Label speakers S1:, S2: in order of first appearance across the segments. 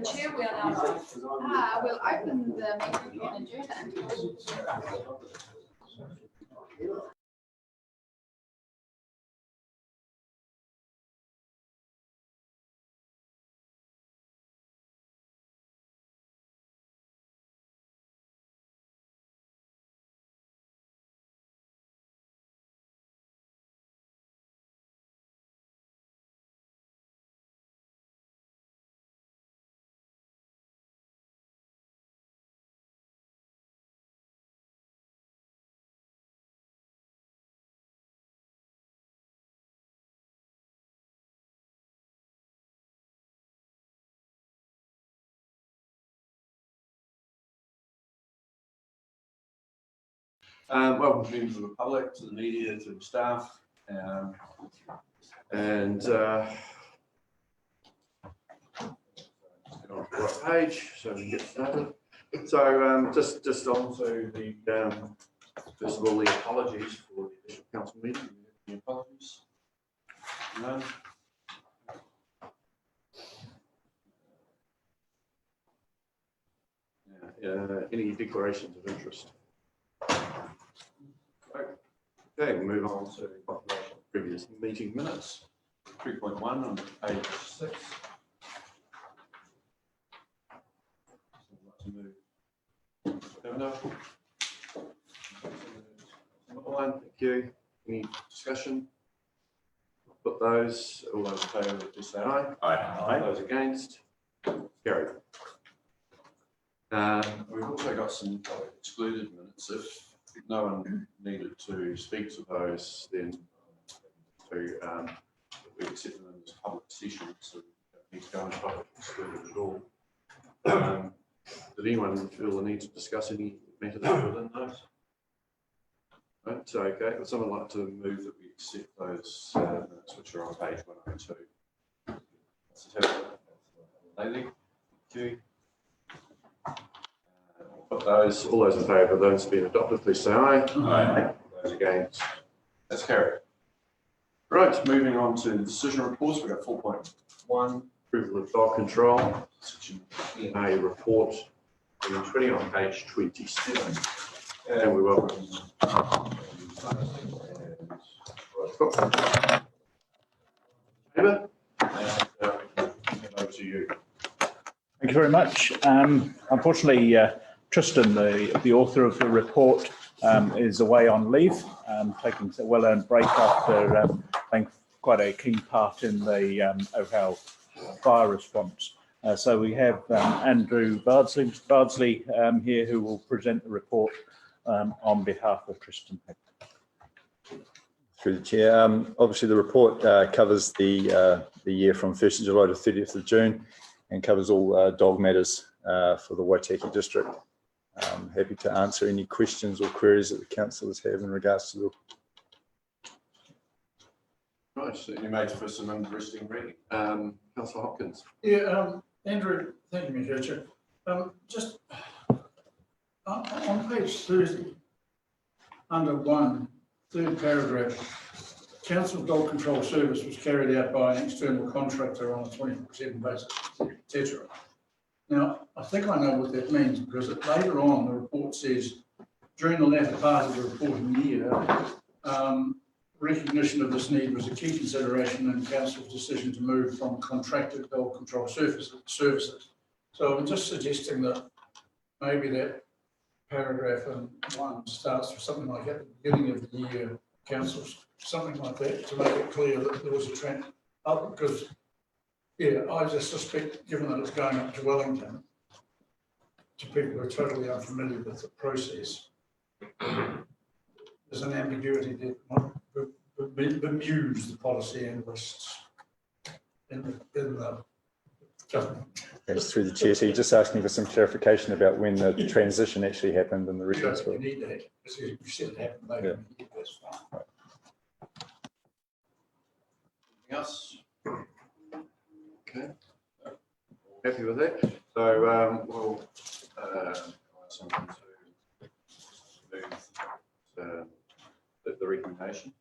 S1: Madam Chair, we are now live. We'll open the meeting and adjourn it.
S2: Welcome to members of the public, to the media, to the staff, and on the right page, so we can get started. So just on to the first of all, the apologies for the official council meeting. The apologies. None. Any declarations of interest? Okay, we'll move on to confirmation of previous meeting minutes. 3.1 on page 6. Thank you. Any discussion? Put those, all those in favour, please say aye.
S3: Aye.
S2: Those against? Carried. We've also got some excluded minutes. If no one needed to speak to those, then we accept them as public session, so we don't need to go into public excluded at all. Did anyone feel the need to discuss any matters within those? Right, so okay, would someone like to move that we accept those minutes which are on page 102? Thank you. Put those, all those in favour of those being adopted, please say aye.
S3: Aye.
S2: Those against? That's carried. Right, moving on to the decision reports. We've got 4.1, approval of dog control, section A report, 20 on page 27. And we welcome. Over to you.
S3: Thank you very much. Unfortunately, Tristan, the author of the report, is away on leave, taking a well-earned break after playing quite a key part in the Ohio fire response. So we have Andrew Bardsley here, who will present the report on behalf of Tristan.
S4: Through the chair, obviously the report covers the year from 1st of July to 30th of June and covers all dog matters for the Waitaki district. Happy to answer any questions or queries that the councillors have in regards to the.
S2: Right, certainly made for some interesting reading. Councillor Hopkins.
S5: Yeah, Andrew, thank you, Mr. Chair. Just on page 30, under 1, third paragraph, Council Dog Control Service was carried out by an external contractor on a 24/7 basis, etc. Now, I think I know what that means, because later on the report says, during the latter part of the reporting year, recognition of this need was a key consideration in Council's decision to move from contracted dog control services. So I'm just suggesting that maybe that paragraph in 1 starts with something like at the beginning of the year, Council's, something like that, to make it clear that there was a trend up, because yeah, I just suspect, given that it's going up to Wellington, to people who are totally unfamiliar with the process, there's an ambiguity that bemused the policy analysts in the government.
S4: Yes, through the chair, so you're just asking for some clarification about when the transition actually happened and the reasons for it.
S5: You need that, because you said it happened later. Yeah. That's fine.
S4: Right.
S2: Anything else? Okay. Happy with that. So we'll ask someone to move the recommendation.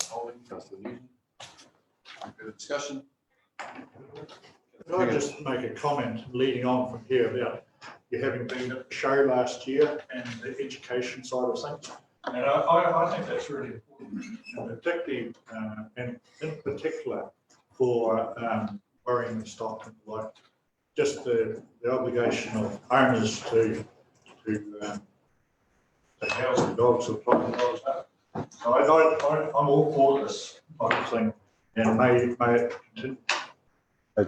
S2: Holding, Councillor Newton. Further discussion?
S6: Could I just make a comment leading on from here about you having been at the show last year and the education side of things? And I think that's really important, and particularly, and in particular for worrying the stock, like just the obligation of owners to house the dogs or plug the dogs up. So I'm all for this type of thing, and may it continue.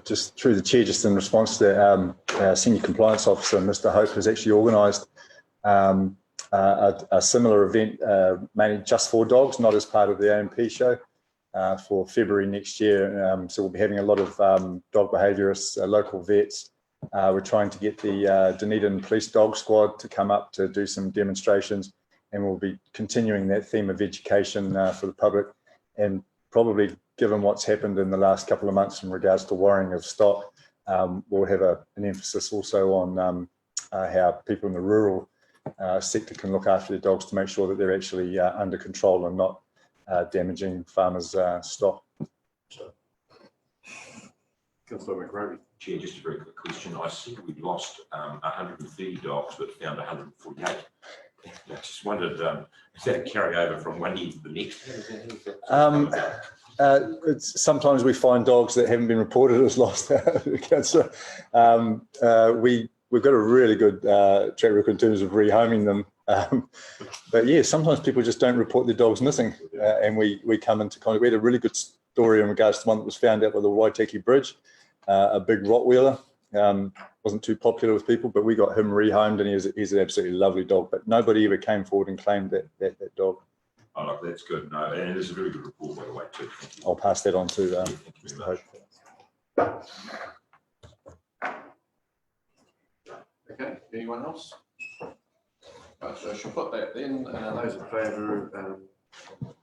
S4: Just through the chair, just in response to that, our senior compliance officer, Mr. Hope, has actually organised a similar event, mainly just for dogs, not as part of the AMP show, for February next year. So we'll be having a lot of dog behaviourists, local vets. We're trying to get the Dunedin Police Dog Squad to come up to do some demonstrations, and we'll be continuing that theme of education for the public, and probably given what's happened in the last couple of months in regards to worrying of stock, we'll have an emphasis also on how people in the rural sector can look after their dogs to make sure that they're actually under control and not damaging farmers' stock.
S2: Councillor McRory.
S7: Chair, just a very quick question. I see we lost 130 dogs, but found 148. I just wondered, is that a carryover from one year to the next?
S4: Sometimes we find dogs that haven't been reported as lost. Councillor, we've got a really good track record in terms of rehoming them. But yeah, sometimes people just don't report their dogs missing, and we come into contact. We had a really good story in regards to one that was found out by the Waitaki Bridge, a big Rottweiler. Wasn't too popular with people, but we got him rehomed, and he's an absolutely lovely dog. But nobody ever came forward and claimed that dog.
S7: Oh, look, that's good. No, and it's a very good report, by the way, too. Thank you.
S4: I'll pass that on to
S7: Mr.
S4: Hope.
S2: Okay, anyone else? Right, so I shall put that then. Those in favour,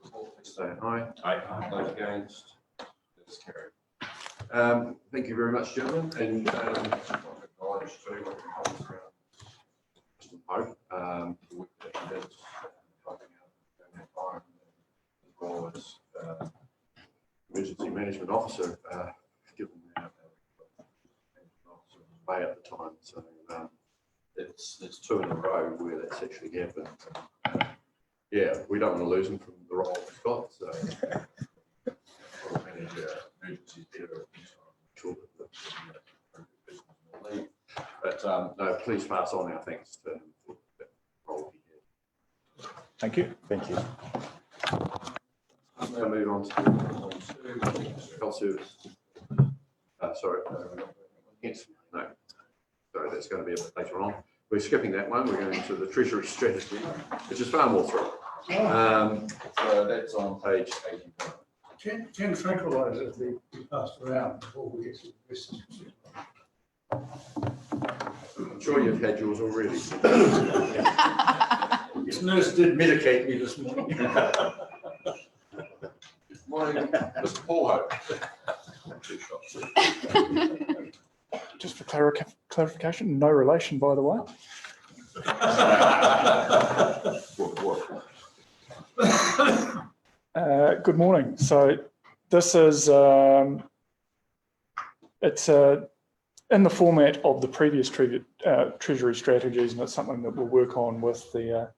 S2: please say aye.
S7: Aye.
S2: Those against, that's carried. Thank you very much, gentlemen, and acknowledge too what comes around Mr. Pope, the work that he did, helping out during that time, as well as emergency management officer, given that officer was away at the time. So it's two in a row where that's actually happened. Yeah, we don't want to lose him from the role we've got. So we'll manage our emergencies better. Sure that but no, please pass on our thanks to him for that role he had.
S3: Thank you.
S4: Thank you.
S2: Now move on to health service. Sorry, yes, no. Sorry, that's going to be a bit later on. We're skipping that one. We're going to the treasury strategy, which is far more thorough. So that's on page 81.
S5: Can tranquilizers be passed around before we get to the questions?
S2: I'm sure you've had yours already.
S5: This nurse did medicate me this morning.
S2: Morning, Mr. Paul Hope.
S3: Just for clarification, no relation, by the way. Good morning. So this is it's in the format of the previous Treasury strategies, and it's something that we'll work on with the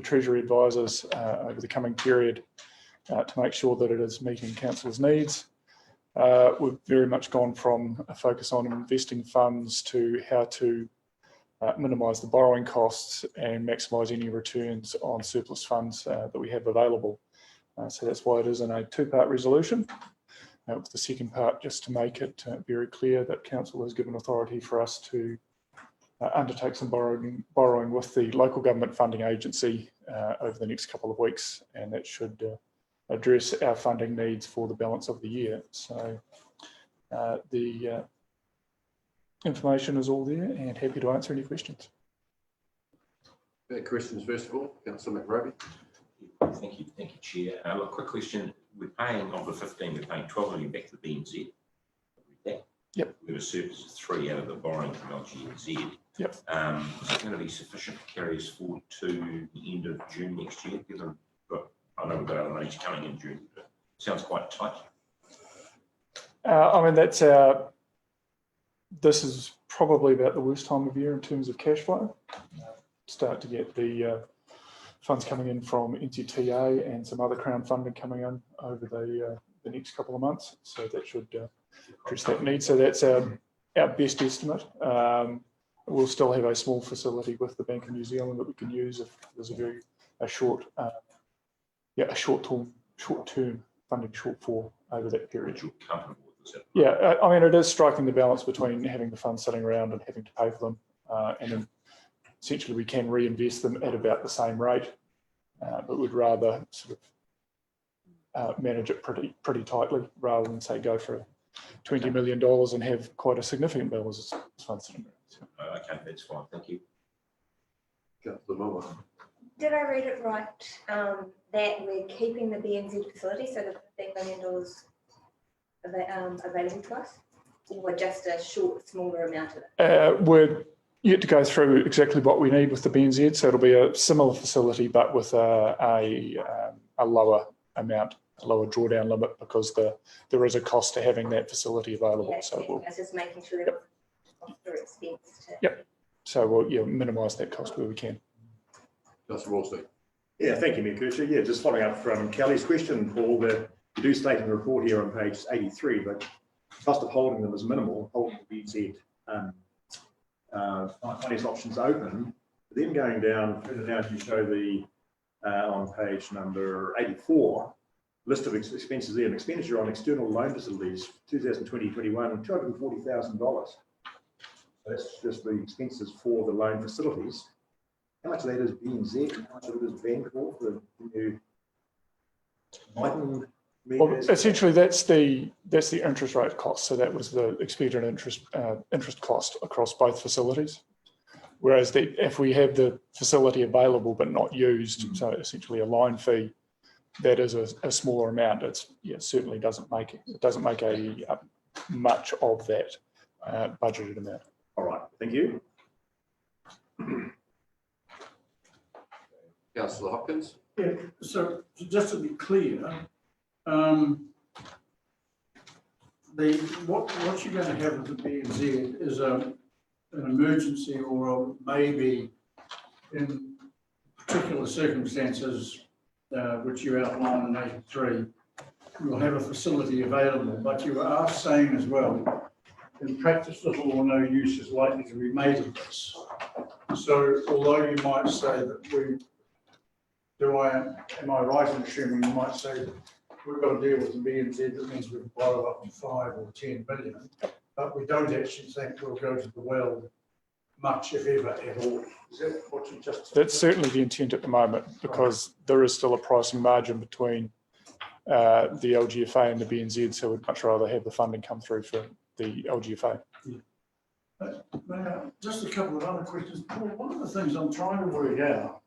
S3: Treasury advisors over the coming period to make sure that it is meeting council's needs. We've very much gone from a focus on investing funds to how to minimise the borrowing costs and maximise any returns on surplus funds that we have available. So that's why it is in a two-part resolution. With the second part, just to make it very clear that council has given authority for us to undertake some borrowing with the local government funding agency over the next couple of weeks, and that should address our funding needs for the balance of the year. So the information is all there, and happy to answer any questions.
S2: Questions first of all, Councillor McRory.
S7: Thank you, Chair. A quick question. We're paying, of the 15, we're paying 12 million back to BNZ.
S3: Yep.
S7: We have a surplus of 3 out of the borrowing from LGNZ.
S3: Yep.
S7: Is it going to be sufficient to carry us forward to the end of June next year? Given, but I know we've got other monies coming in June, but it sounds quite tight.
S3: I mean, that's our
S8: this is probably about the worst time of year in terms of cash flow. Start to get the funds coming in from NCTA and some other Crown funding coming in over the next couple of months. So that should address that need. So that's our best estimate. We'll still have a small facility with the Bank of New Zealand that we can use if there's a short-term funding shortfall over that period. Yeah, I mean, it is striking the balance between having the funds sitting around and having to pay for them, and then essentially we can reinvest them at about the same rate, but we'd rather sort of manage it pretty tightly rather than say go for $20 million and have quite a significant balance of funds sitting around. So.
S7: Okay, that's fine. Thank you.
S9: Did I read it right that we're keeping the BNZ facility, so the $15 million available to us, or just a smaller amount of it?
S8: We're yet to go through exactly what we need with the BNZ, so it'll be a similar facility but with a lower amount, a lower drawdown limit, because there is a cost to having that facility available.
S9: Yeah,
S8: so
S9: I was just making sure that for expense.
S8: Yep. So we'll minimise that cost where we can.
S2: Councillor Wolseley.
S10: Yeah, thank you, Mayor Kircher. Yeah, just following up from Kelly's question, Paul, you do state in the report here on page 83, but the cost of holding them is minimal, holding the BZ finance options open. But then going down, further down, you show the, on page number 84, list of expenses there, and expenditure on external loan facilities, 2020-21, $240,000. So that's just the expenses for the loan facilities. How much of that is BNZ? How much of it is Bancorp? The new
S8: well, essentially, that's the interest rate cost. So that was the expected interest cost across both facilities. Whereas if we have the facility available but not used, so essentially a line fee, that is a smaller amount. It's certainly doesn't make a much of that budgeted amount.
S10: All right, thank you.
S2: Councillor Hopkins.
S5: Yeah, so just to be clear, what you're going to have with the BNZ is an emergency, or maybe in particular circumstances, which you outlined in 83, you'll have a facility available. But you are saying as well, in practice, little or no use is likely to be made of this. So although you might say that am I right in assuming you might say we've got to deal with the BNZ, that means we borrow up to 5 or 10 million, but we don't actually think we'll go to the well much, if ever, at all. Is that what you just said?
S8: That's certainly the intent at the moment, because there is still a pricing margin between the LGFA and the BNZ, so we'd much rather have the funding come through for the LGFA.
S5: Yeah. Now, just a couple of other questions. Paul, one of the things I'm trying to work out,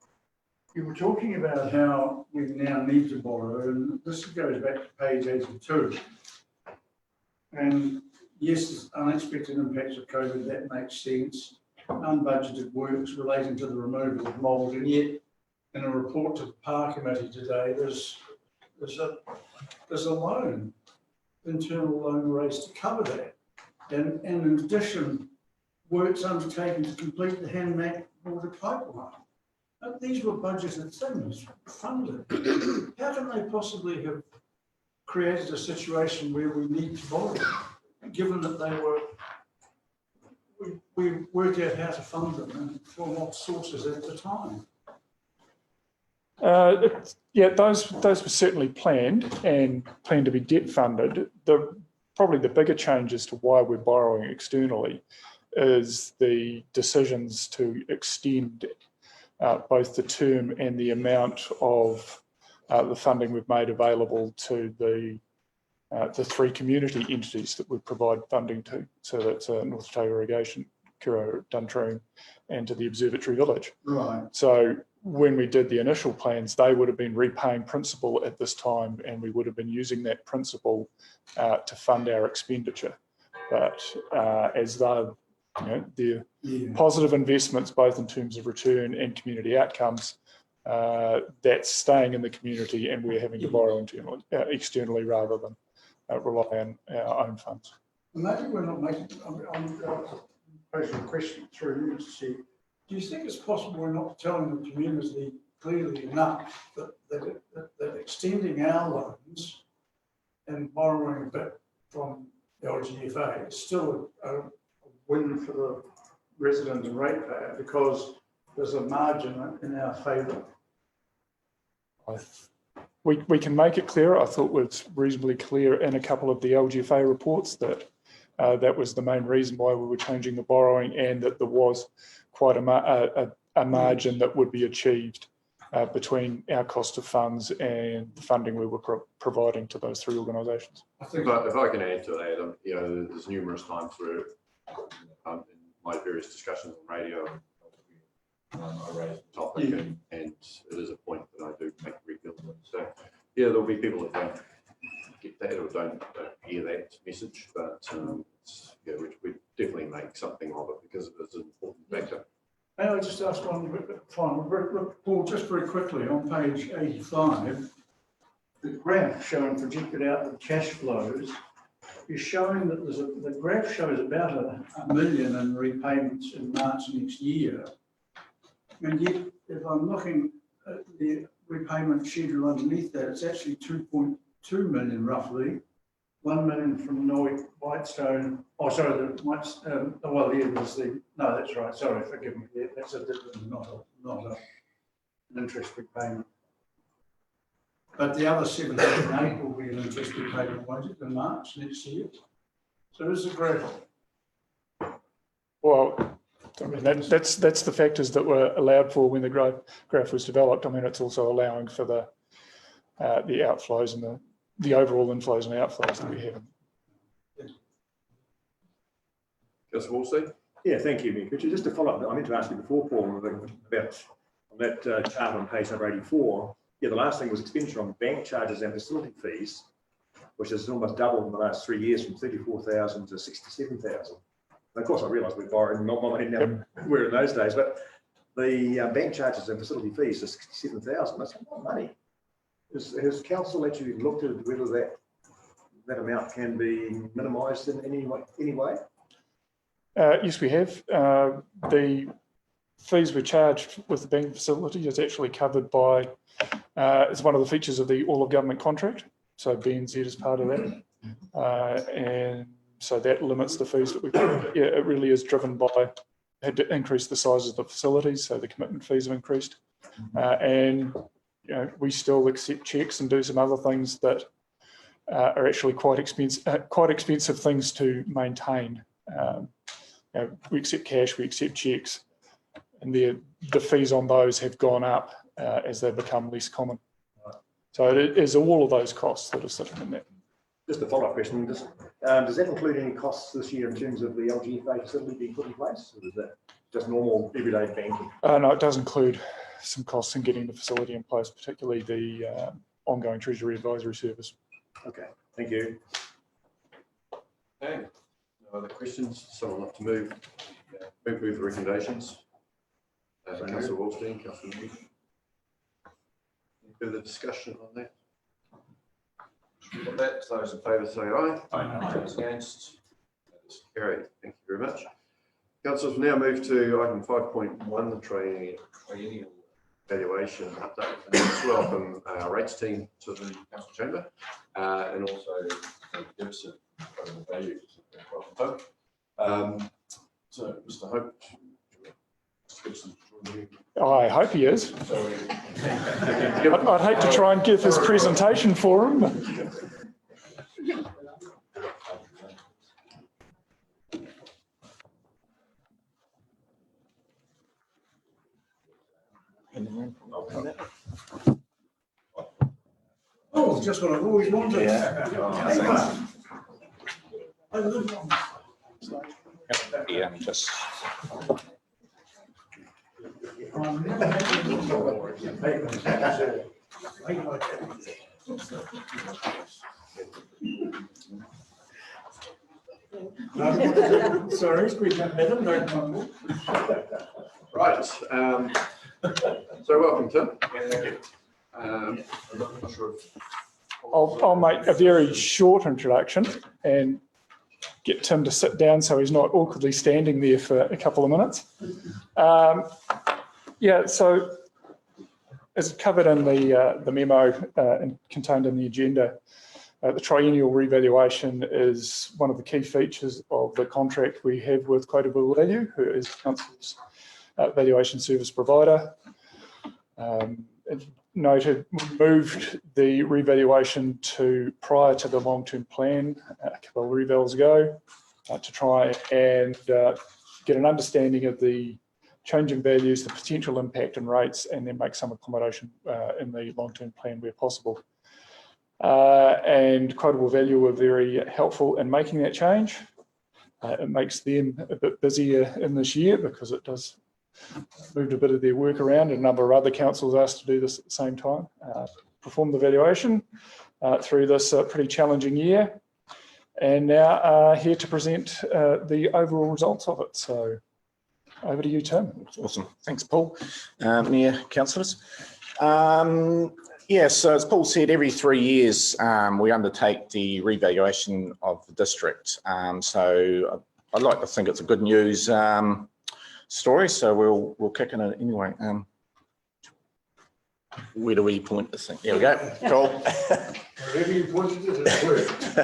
S5: you were talking about how we now need to borrow, and this goes back to page 82. And yes, unexpected impacts of COVID, that makes sense. Unbudgeted works relating to the removal of mould, and yet in a report to the PAR committee today, there's a loan, internal loan raised to cover that. And in addition, works undertaken to complete the Hanmac water pipeline. These were budgeted things, funded. How can they possibly have created a situation where we need to borrow, given that they were, we worked out how to fund them and from what sources at the time?
S8: Yeah, those were certainly planned and planned to be debt funded. Probably the bigger change as to why we're borrowing externally is the decisions to extend both the term and the amount of the funding we've made available to the 3 community entities that we provide funding to. So that's North Otago Irrigation, Kuro Duntroon, and to the Observatory Village.
S5: Right.
S8: So when we did the initial plans, they would have been repaying principal at this time, and we would have been using that principal to fund our expenditure. But as they're positive investments, both in terms of return and community outcomes, that's staying in the community, and we're having to borrow externally rather than rely on our own funds.
S5: Maybe we're not making, I'm posing a question through you to see, do you think it's possible we're not telling the community clearly enough that extending our loans and borrowing a bit from the LGFA is still a win for the resident and ratepayer because there's a margin in our favour?
S8: We can make it clearer. I thought it was reasonably clear in a couple of the LGFA reports that that was the main reason why we were changing the borrowing, and that there was quite a margin that would be achieved between our cost of funds and the funding we were providing to those three organisations.
S2: If I can add to that, there's numerous times where in my various discussions on radio, I raise the topic, and it is a point that I do make regularly. So yeah, there'll be people that don't get that or don't hear that message, but yeah, we definitely make something of it because it is an important factor.
S5: May I just ask one final, Paul, just very quickly, on page 85, the graph showing projected out the cash flows is showing that the graph shows about a million in repayments in March next year. And yet, if I'm looking at the repayment schedule underneath that, it's actually 2.2 million roughly. 1 million from Whitestone. Oh, sorry, well, yeah, was the, no, that's right. Sorry, forgive me. Yeah, that's a different, not an interest repayment. But the other 708 will be an interest repayment, won't it, in March next year? So is the graph.
S8: Well, I mean, that's the factors that were allowed for when the graph was developed. I mean, it's also allowing for the outflows and the overall inflows and outflows that we have.
S2: Councillor Wolseley?
S10: Yeah, thank you, Mick. Just to follow up, I meant to ask you before, Paul, about on that chart on page number 84. Yeah, the last thing was expenditure on bank charges and facility fees, which has almost doubled in the last 3 years from 34,000 to 67,000. Of course, I realise we're borrowing more money now than we were in those days, but the bank charges and facility fees are 67,000. That's a lot of money. Has council actually looked at whether that amount can be minimised in any way?
S8: Yes, we have. The fees we charged with the banking facility is actually covered by, it's one of the features of the all of government contract. So BNZ is part of that. And so that limits the fees that we pay. Yeah, it really is driven by, had to increase the size of the facilities, so the commitment fees have increased. And you know, we still accept cheques and do some other things that are actually quite expensive things to maintain. You know, we accept cash, we accept cheques, and the fees on those have gone up as they become less common. So it is all of those costs that are sitting in that.
S10: Just a follow-up question. Does that include any costs this year in terms of the LGFA facility being put in place, or is that just normal everyday banking?
S8: No, it does include some costs in getting the facility in place, particularly the ongoing Treasury Advisory Service.
S10: Okay, thank you.
S2: Okay. No other questions? Someone like to move the recommendations? Councillor Wolseley, Councillor Mead. Any further discussion on that? With that, those in favour say aye. Aye. Those against? That is carried. Thank you very much. Councillors, we'll now move to item 5.1, the triennial valuation update. And let's welcome our rates team to the council chamber, and also Gibson from the value. Welcome, Hope. So, Mr. Hope, Gibson,
S8: I hope he is. I'd hate to try and give his presentation for him.
S5: Oh, just what I've always wanted.
S7: Yeah, just.
S5: Sorry, squeeze that better, don't mumble.
S2: right. So welcome, Tim. Thank you. I'm not sure if
S8: I'll make a very short introduction, and get Tim to sit down so he's not awkwardly standing there for a couple of minutes. Yeah, so as covered in the memo and contained in the agenda, the triennial revaluation is one of the key features of the contract we have with Quotable Value, who is Council's valuation service provider. Noted, we moved the revaluation to prior to the long-term plan a couple of revals ago to try and get an understanding of the changing values, the potential impact and rates, and then make some accommodation in the long-term plan where possible. And Quotable Value were very helpful in making that change. It makes them a bit busier in this year because it does moved a bit of their work around. A number of other councils asked to do this at the same time, perform the valuation through this pretty challenging year, and now here to present the overall results of it. So over to you, Tim.
S11: Awesome. Thanks, Paul. Mayor, councillors. Yeah, so as Paul said, every 3 years we undertake the revaluation of the district. So I'd like to think it's a good news story, so we'll kick in it anyway. Where do we point this thing? There we go. Cool.
S5: Wherever you pointed it worked.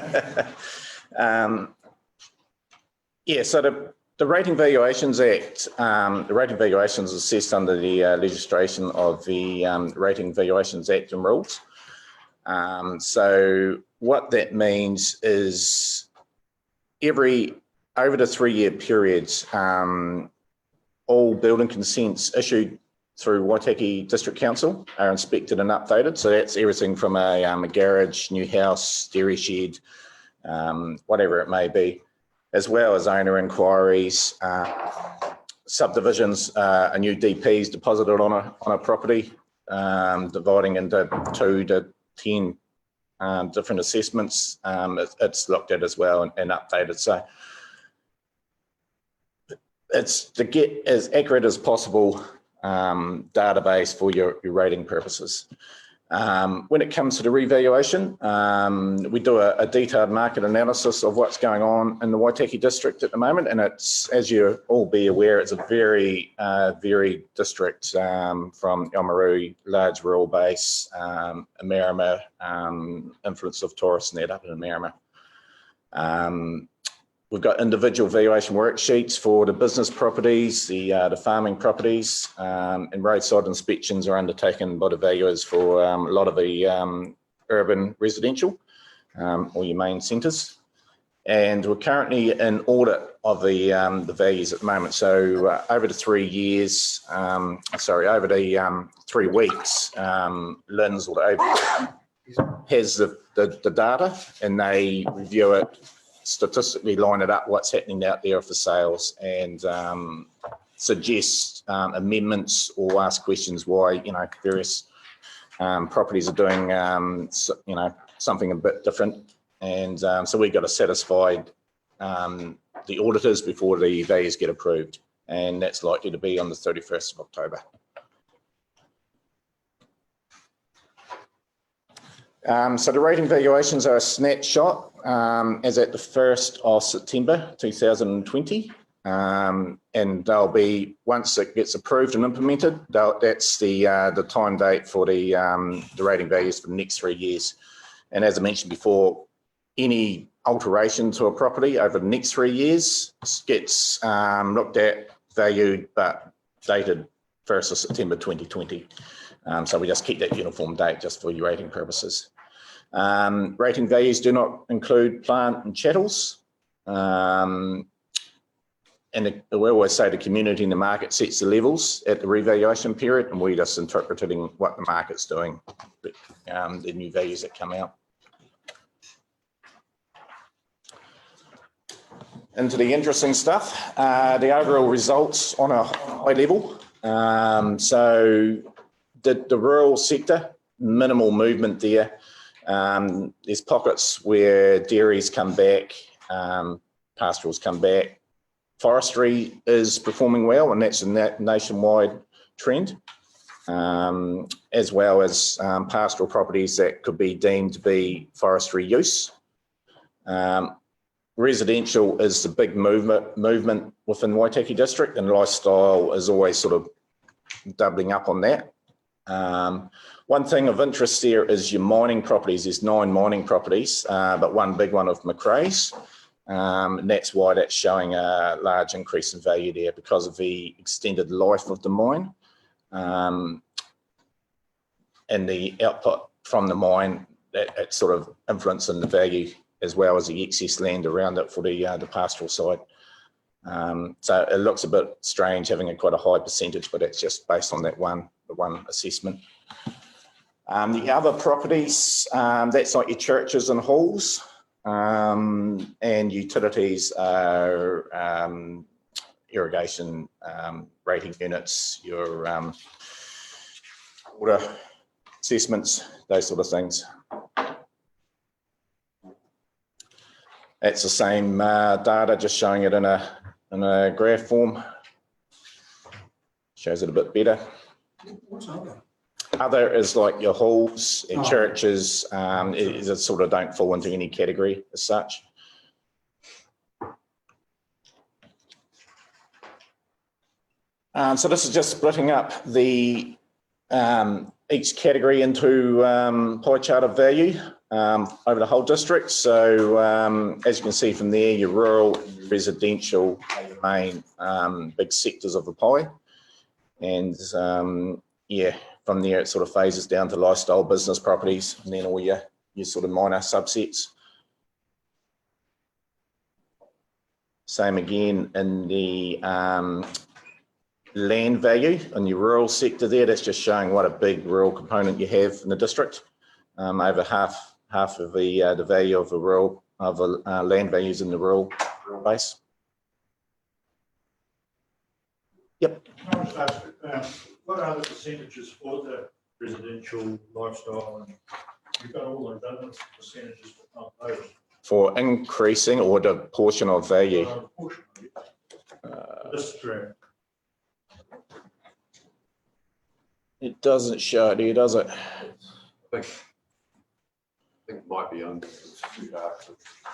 S11: Yeah, so the Rating Valuations Act, the Rating Valuations is assessed under the legislation of the Rating Valuations Act and rules. So what that means is over the 3 year periods, all building consents issued through Waitaki District Council are inspected and updated. So that's everything from a garage, new house, dairy shed, whatever it may be, as well as owner inquiries, subdivisions, a new DPs deposited on a property, dividing into 2 to 10 different assessments. It's looked at as well and updated. So it's to get as accurate as possible database for your rating purposes. When it comes to the revaluation, we do a detailed market analysis of what's going on in the Waitaki district at the moment, and it's, as you all be aware, it's a very varied district from Oamaru, large rural base, Marama, influence of tourists net up in Marama. We've got individual valuation worksheets for the business properties, the farming properties, and roadside inspections are undertaken by the valuers for a lot of the urban residential, or your main centres. And we're currently in audit of the values at the moment. So over the 3 years, over the 3 weeks, Lynn's has the data, and they review it, statistically line it up what's happening out there for sales, and suggest amendments or ask questions why various properties are doing something a bit different, and so we've got to satisfy the auditors before the values get approved, and that's likely to be on the 31st of October. So the rating valuations are a snapshot as at the 1st of September 2020, and they'll be, once it gets approved and implemented, that's the time date for the rating values for the next 3 years. And as I mentioned before, any alteration to a property over the next 3 years gets looked at, valued, but dated 1st of September 2020. So we just keep that uniform date just for your rating purposes. Rating values do not include plant and chattels. And we always say the community and the market sets the levels at the revaluation period, and we're just interpreting what the market's doing, the new values that come out. Into the interesting stuff, the overall results on a high level. So the rural sector, minimal movement there. There's pockets where dairies come back, pastorals come back. Forestry is performing well, and that's a nationwide trend, as well as pastoral properties that could be deemed to be forestry use. residential is the big movement within Waitaki district, and lifestyle is always sort of doubling up on that. One thing of interest there is your mining properties. There's 9 mining properties, but one big one of Macrae's. And that's why that's showing a large increase in value there, because of the extended life of the mine. And the output from the mine, it's sort of influencing the value, as well as the excess land around it for the pastoral side. So it looks a bit strange having quite a high percentage, but it's just based on that one assessment. The other properties, that's like your churches and halls, and utilities are irrigation rating units, your water assessments, those sort of things. It's the same data, just showing it in a graph form. Shows it a bit better.
S5: What's other?
S11: Other is like your halls, your churches, it sort of don't fall into any category as such. So this is just splitting up the each category into pie chart of value over the whole district. So as you can see from there, your rural, residential are the main big sectors of the pie. And yeah, from there it sort of phases down to lifestyle, business properties, and then all your sort of minor subsets. Same again in the land value in your rural sector there. That's just showing what a big rural component you have in the district. Over half of the value of the rural land values in the rural base. Yep.
S6: Can I just ask, what are the percentages for the residential lifestyle? And you've got all those other percentages, but not those.
S11: For increasing or the portion of value?
S6: Portion of this graph.
S11: It doesn't show it here, does it?
S2: I think it might be under. It's too dark.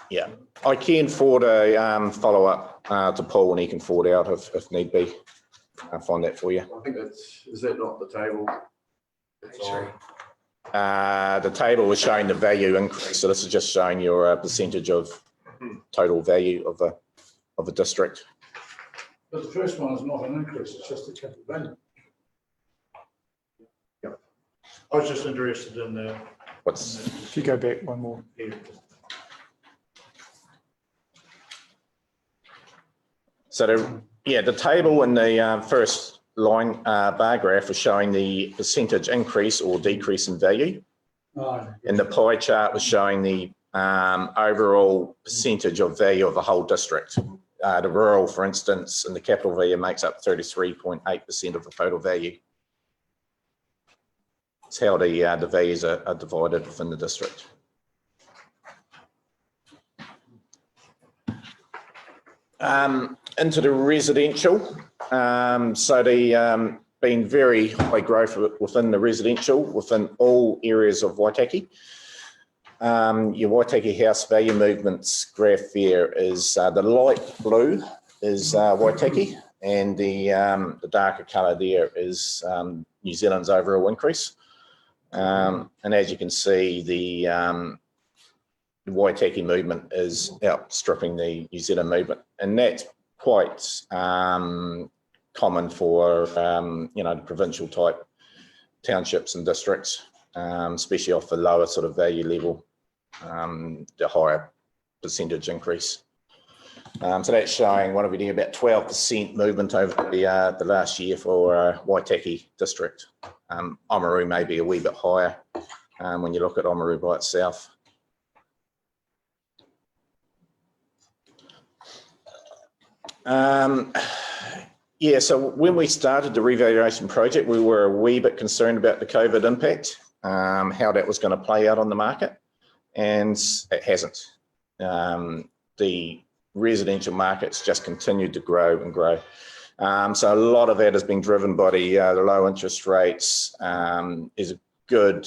S11: Yeah, I can forward a follow up to Paul, and he can forward out if need be. I'll find that for you.
S2: I think is that not the table? It's on.
S11: The table is showing the value increase, so this is just showing your percentage of total value of a district.
S5: But the first one is not an increase, it's just a capital value.
S6: I was just interested in the.
S8: If you go back one more.
S11: So the table in the first line bar graph is showing the percentage increase or decrease in value. And the pie chart was showing the overall percentage of value of the whole district. The rural, for instance, in the capital value makes up 33.8% of the total value. It's how the values are divided within the district. Into the residential, so the been very high growth within the residential, within all areas of Waitaki. Your Waitaki house value movements graph there is the light blue is Waitaki, and the darker colour there is New Zealand's overall increase. And as you can see, the Waitaki movement is outstripping the New Zealand movement, and that's quite common for the provincial type townships and districts, especially off the lower sort of value level, the higher percentage increase. So that's showing what have we done, about 12% movement over the last year for Waitaki district. Oamaru may be a wee bit higher when you look at Oamaru by itself. Yeah, so when we started the revaluation project, we were a wee bit concerned about the COVID impact, how that was going to play out on the market, and it hasn't. The residential markets just continued to grow and grow. So a lot of that has been driven by the low interest rates. Is a good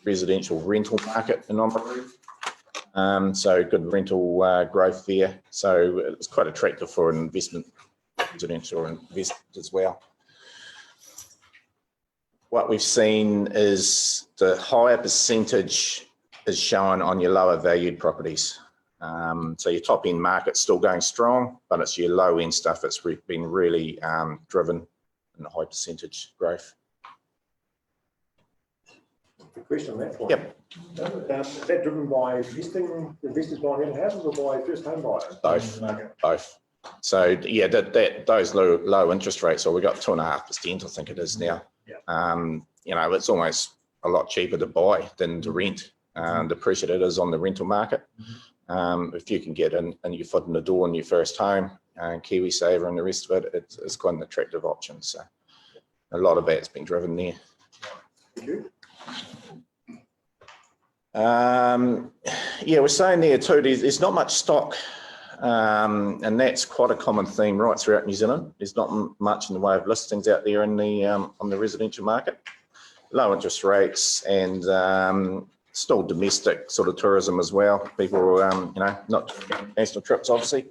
S11: residential rental market in Oamaru. So good rental growth there. So it's quite attractive for an investment, residential investment as well. What we've seen is the higher percentage is shown on your lower valued properties. So your top end market's still going strong, but it's your low end stuff that's been really driven in the high percentage growth.
S10: The question on that point.
S11: Yep.
S10: Is that driven by investors buying rental houses or by first home buyers?
S11: Both. So yeah, those low interest rates, so we got 2.5%, I think it is now.
S10: Yeah.
S11: You know, it's almost a lot cheaper to buy than to rent. The pressure that is on the rental market. If you can get in your foot in the door in your first home, KiwiSaver and the rest of it, it's quite an attractive option. So a lot of that's been driven there.
S10: Thank you.
S11: Yeah, we're saying there too, there's not much stock, and that's quite a common theme right throughout New Zealand. There's not much in the way of listings out there in the on the residential market. Low interest rates and still domestic sort of tourism as well. People, you know, not national trips, obviously,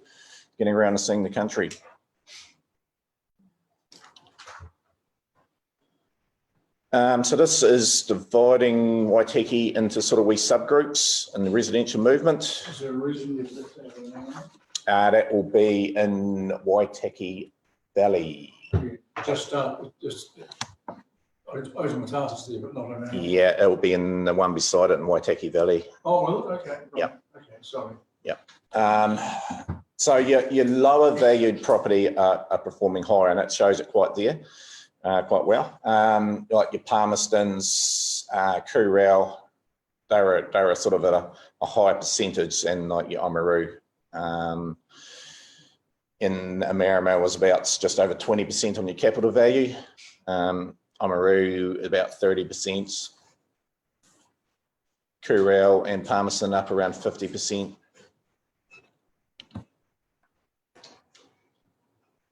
S11: getting around and seeing the country. So this is dividing Waitaki into sort of wee subgroups in the residential movement.
S5: Is there a reason you put that in there?
S11: That will be in Waitaki Valley.
S5: Just Otamata's there, but not in there.
S11: Yeah, it will be in the one beside it in Waitaki Valley.
S5: Oh, well, okay. Right.
S11: Yeah.
S5: Okay, sorry.
S11: Yeah. So your lower valued property are performing higher, and it shows it quite well. Like your Palmerstons, Kurau, they were sort of at a higher percentage than like your Oamaru. In Amarama was about just over 20% on your capital value. Oamaru about 30%. Kurau and Palmerston up around 50%.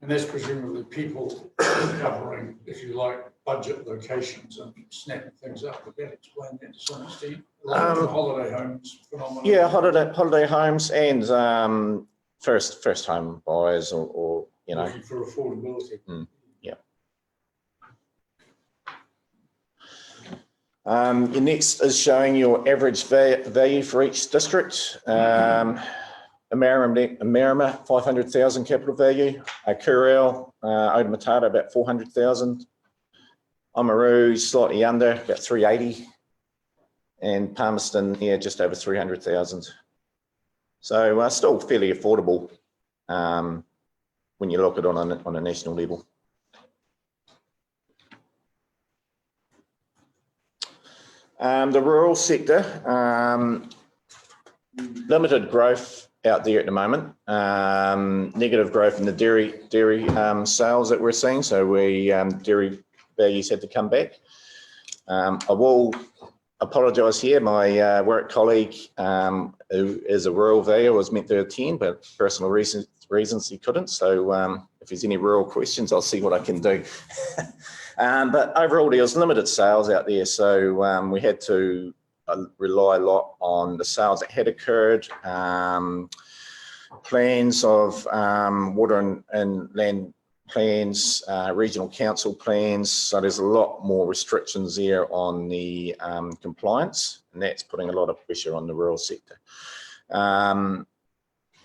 S5: And that's presumably people covering, if you like, budget locations and snapping things up. Would that explain that to some extent? Holiday homes phenomenon.
S11: Yeah, holiday homes and first home buyers or you know.
S5: Looking for affordability.
S11: Yeah. Your next is showing your average value for each district. Amarama, 500,000 capital value. Kurau, Otamatata, about 400,000. Oamaru, slightly under, about 380. And Palmerston, yeah, just over 300,000. So still fairly affordable when you look at it on a national level. The rural sector, limited growth out there at the moment. Negative growth in the dairy sales that we're seeing. So dairy values had to come back. I will apologise here. My work colleague, who is a rural valuer, was meant to attend, but personal reasons he couldn't. So if there's any rural questions, I'll see what I can do. But overall, there was limited sales out there. So we had to rely a lot on the sales that had occurred, plans of water and land plans, regional council plans. So there's a lot more restrictions there on the compliance, and that's putting a lot of pressure on the rural sector.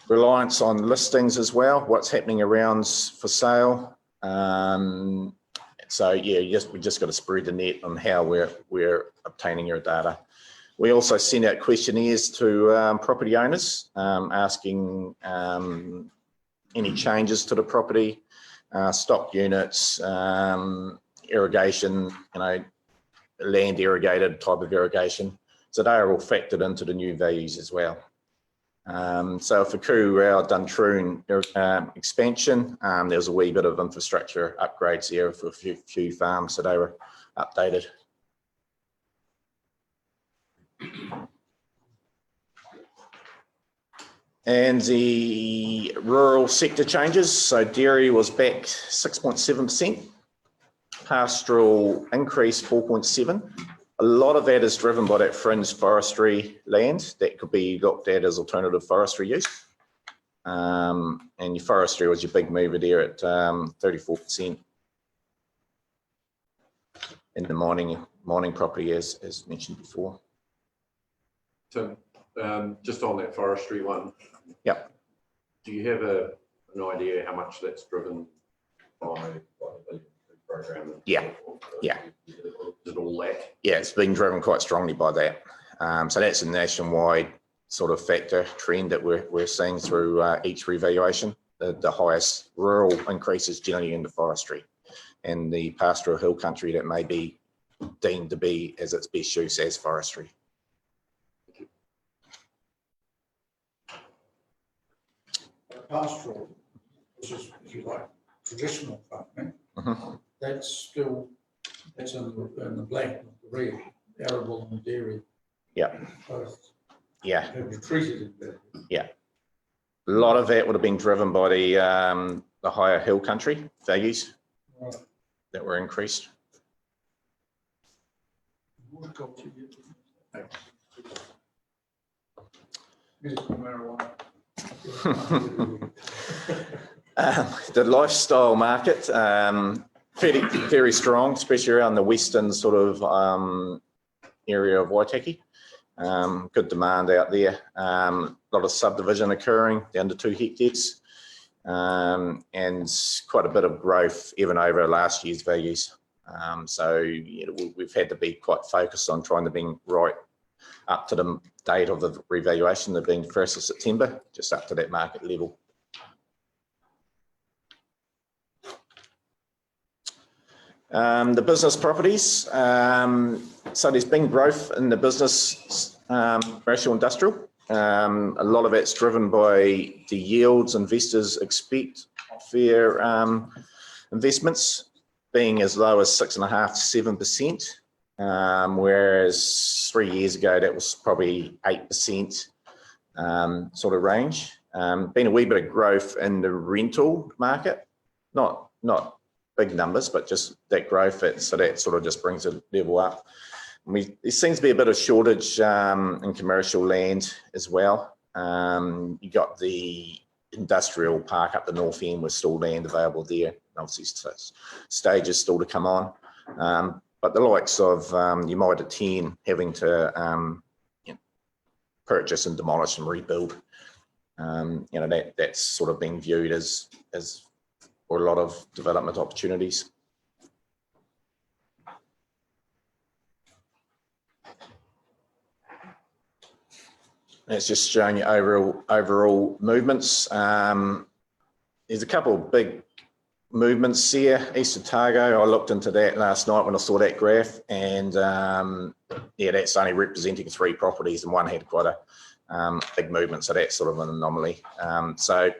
S11: Reliance on listings as well, what's happening around for sale. So yeah, we just got to spread the net on how we're obtaining your data. We also send out questionnaires to property owners asking any changes to the property, stock units, irrigation, you know, land irrigated type of irrigation. So they are all factored into the new values as well. So for Kurau Duntroon expansion, there was a wee bit of infrastructure upgrades there for a few farms, so they were updated. And the rural sector changes. So dairy was back 6.7%, pastoral increase 4.7%. A lot of that is driven by that fringe forestry land that could be looked at as alternative forestry use. And your forestry was your big mover there at 34% in the mining property, as mentioned before.
S2: So just on that forestry one.
S11: Yep.
S2: Do you have an idea how much that's driven by the program?
S11: Yeah. Yeah.
S2: Is it all that?
S11: Yeah, it's been driven quite strongly by that. So that's a nationwide sort of factor trend that we're seeing through each revaluation. The highest rural increases generally in the forestry, and the pastoral hill country that may be deemed to be as its best use as forestry.
S5: Pastoral, which is, if you like, traditional farming,
S11: Mm-hmm.
S5: that's in the black, the red, arable and dairy.
S11: Yeah.
S5: Both
S11: Yeah.
S5: have retreated in that.
S11: Yeah. A lot of that would have been driven by the higher hill country values
S5: Right.
S11: that were increased.
S5: Medical marijuana.
S11: The lifestyle market, very strong, especially around the western sort of area of Waitaki. Good demand out there. A lot of subdivision occurring down to 2 hectares, and quite a bit of growth even over last year's values. So you know, we've had to be quite focused on trying to be right up to the date of the revaluation, that being 1st of September, just up to that market level. The business properties, so there's been growth in the business, commercial industrial. A lot of it's driven by the yields investors expect of their investments being as low as 6.5% to 7%, whereas 3 years ago that was probably 8% sort of range. Been a wee bit of growth in the rental market, not big numbers, but just that growth, so that sort of just brings the level up. There seems to be a bit of shortage in commercial land as well. You got the industrial park up the north end with still land available there. Obviously, stages still to come on. But the likes of you might have 10 having to you know, purchase and demolish and rebuild. You know, that's sort of being viewed as or a lot of development opportunities. It's just showing you overall movements. There's a couple of big movements here. East Otago, I looked into that last night when I saw that graph, and yeah, that's only representing 3 properties, and one had quite a big movement, so that's sort of an anomaly. So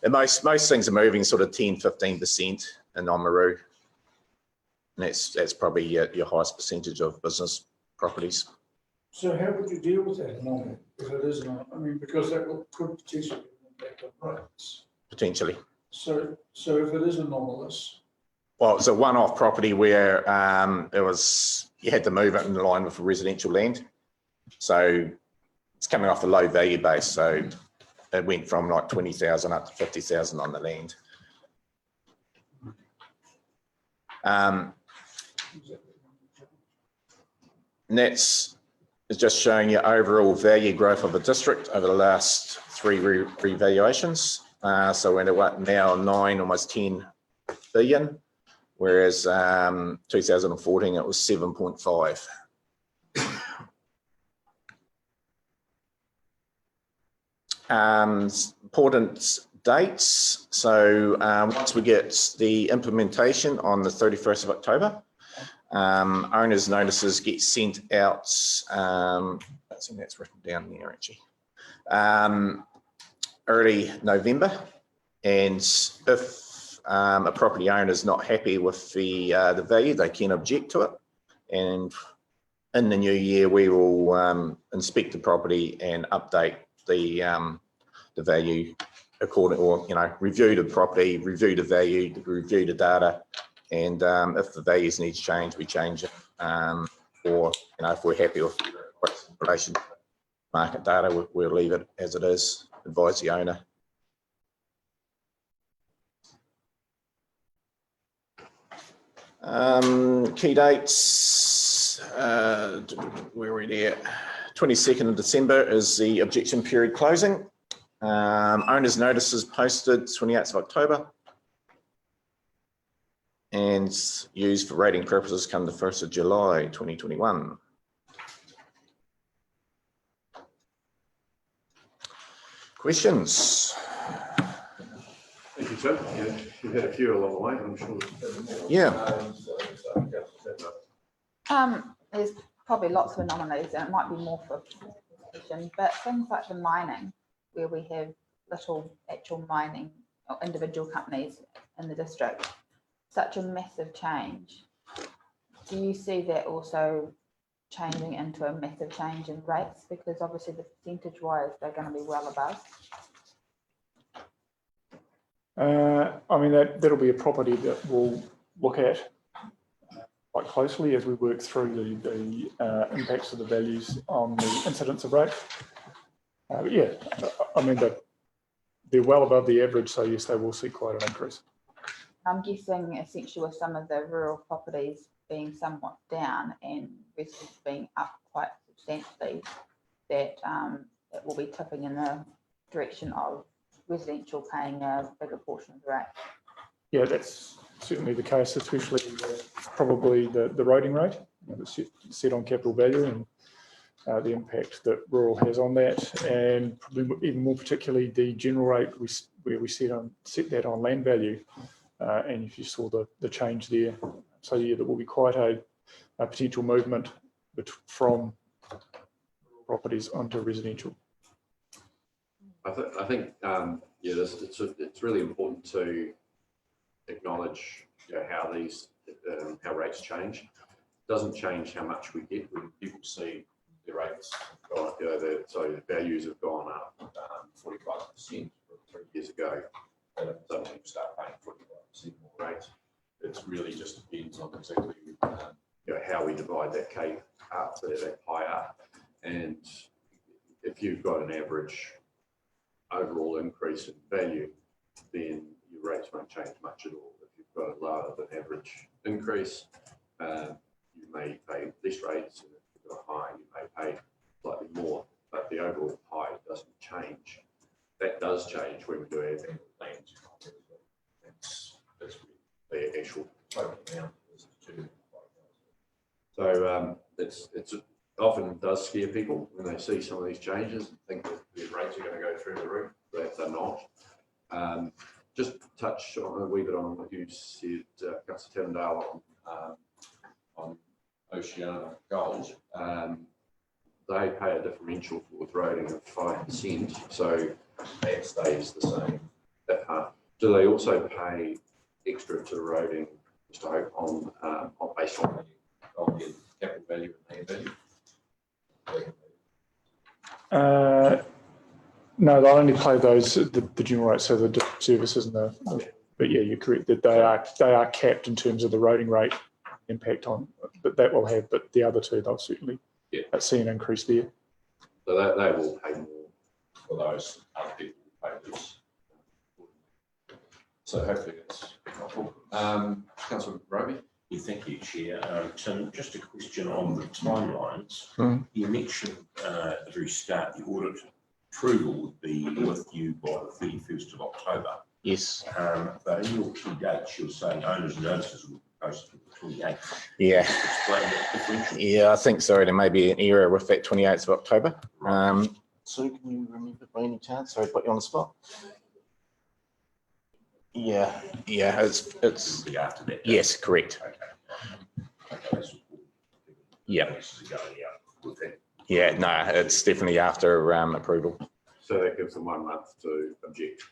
S11: most things are moving sort of 10–15% in Oamaru, and that's probably your highest percentage of business properties.
S5: So how would you deal with that anomaly? If it is not, I mean, because that could potentially impact on rates.
S11: Potentially.
S5: So if it is anomalous.
S11: Well, it's a one-off property where you had to move it in line with residential land. So it's coming off a low value base. So it went from like 20,000 up to 50,000 on the land. And that's just showing you overall value growth of the district over the last 3 revaluations. So we're at now 9, almost 10 billion, whereas 2014 it was 7.5. Important dates. So once we get the implementation on the 31st of October, owners' notices get sent out. I think that's written down there actually. Early November, and if a property owner is not happy with the value, they can object to it. And in the new year, we will inspect the property and update the value according, or review the property, review the value, review the data, and if the values need to change, we change it. or, you know, if we're happy with relation market data, we'll leave it as it is, advise the owner. Key dates, where are we there? 22nd of December is the objection period closing. Owner's notices posted 28th of October. And used for rating purposes come the 1st of July 2021. Questions?
S2: Thank you, sir. You've had a few along the way, I'm sure.
S11: Yeah.
S1: There's probably lots of anomalies, and it might be more for position, but things like the mining, where we have little actual mining or individual companies in the district, such a massive change. Do you see that also changing into a massive change in rates? Because obviously the percentage wise, they're going to be well above.
S8: I mean, that'll be a property that we'll look at quite closely as we work through the impacts of the values on the incidence of rate. But yeah, I mean, they're well above the average, so yes, they will see quite an increase.
S1: I'm guessing essentially with some of the rural properties being somewhat down and residents being up quite substantially, that it will be tipping in the direction of residential paying a bigger portion of the rate.
S8: Yeah, that's certainly the case, especially probably the roading rate that's set on capital value and the impact that rural has on that, and probably even more particularly the general rate where we set that on land value. And if you saw the change there, so yeah, there will be quite a potential movement from properties onto residential.
S2: I think yeah, it's really important to acknowledge, you know, how these how rates change. It doesn't change how much we get when people see the rates go up. You know, so the values have gone up 45% from 3 years ago, and suddenly you start paying 45% more rates. It really just depends on exactly you know, how we divide that cake up, that pie up, and if you've got an average overall increase in value, then your rates won't change much at all. If you've got a lower than average increase, you may pay less rates, and if you've got a high, you may pay slightly more, but the overall pie doesn't change. That does change when we do our annual plans. That's the actual total amount is determined. So it's often does scare people when they see some of these changes and think that the rates are going to go through the roof, but they're not. Just touch on a wee bit on what you said, Councillor Tannendale, on Oceania Gold. They pay a differential for withroading of 5%, so that stays the same. That part. Do they also pay extra to eroding, just I hope, on based on the capital value and land value?
S8: No, they'll only pay those the general rate, so the services and but yeah, you're correct that they are capped in terms of the roading rate impact on, but that will have, but the other two they'll certainly see an increase there.
S2: So they will pay more for those other people who pay less. So hopefully it's helpful. Councillor Roby.
S7: Yeah, thank you, Chair. Tim, just a question on the timelines. You mentioned at the very start the audit approval would be with you by the 31st of October.
S11: Yes.
S7: But in your key dates, you're saying owners' notices will be posted on the 28th.
S11: Yeah.
S7: Explain that differential.
S11: Yeah, I think sorry, there may be an error with that 28th of October. So can you remember by any chance? Sorry, put you on the spot. Yeah, it's
S7: after that.
S11: Yes, correct.
S7: Okay.
S11: Yeah. Yeah, no, it's definitely after approval.
S2: So that gives them 1 month to object.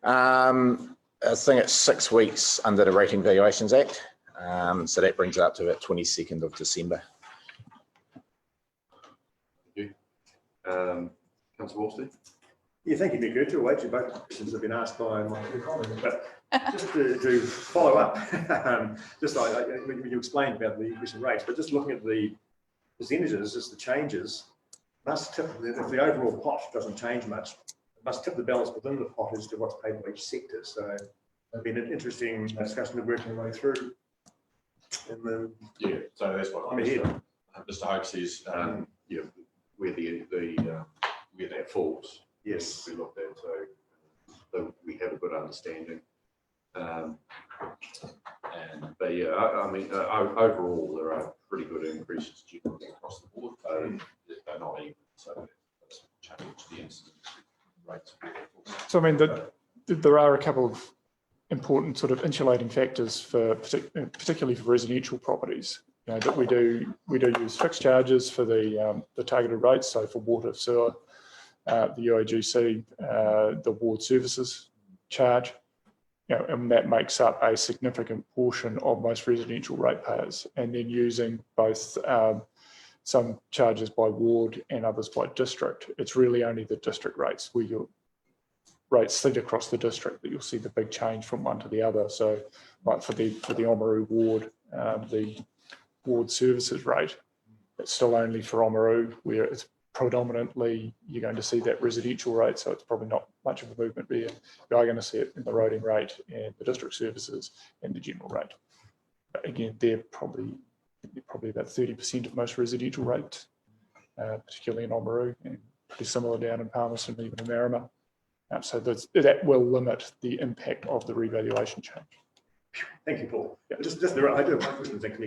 S11: I think it's 6 weeks under the Rating Valuations Act. So that brings it up to about 22nd of December.
S2: Thank you. Councillor Wolstead.
S10: Yeah, thank you, Nick. Two both questions have been asked by my two colleagues, but just to follow up, just like when you explained about the increase in rates, but just looking at the percentages is the changes must tip, if the overall pot doesn't change much, it must tip the balance within the pot as to what's paid by each sector. So it's been an interesting discussion to work our way through. And then,
S2: Yeah, so that's what Mr. Hope says, yeah, where where that falls.
S10: yes,
S2: We looked at, so we have a good understanding. But yeah, I mean, overall, there are pretty good increases generally across the board, though they're not even, so that's changed the incidence rates.
S8: So I mean, there are a couple of important sort of insulating factors for particularly for residential properties. You know, that we do use fixed charges for the targeted rates, so for water, sewer, the UAGC, the ward services charge. You know, and that makes up a significant portion of most residential ratepayers, and then using both some charges by ward and others by district. It's really only the district rates where your rates sit across the district that you'll see the big change from one to the other. So, like for the Oamaru ward, the ward services rate, it's still only for Oamaru, where it's predominantly you're going to see that residential rate, so it's probably not much of a movement there. You are going to see it in the roading rate and the district services and the general rate. But again, they're probably about 30% of most residential rates, particularly in Oamaru, and pretty similar down in Palmerston, even in Marama. So that will limit the impact of the revaluation change.
S10: thank you, Paul.
S8: Yeah.
S10: Just there, I do have one question, thank you,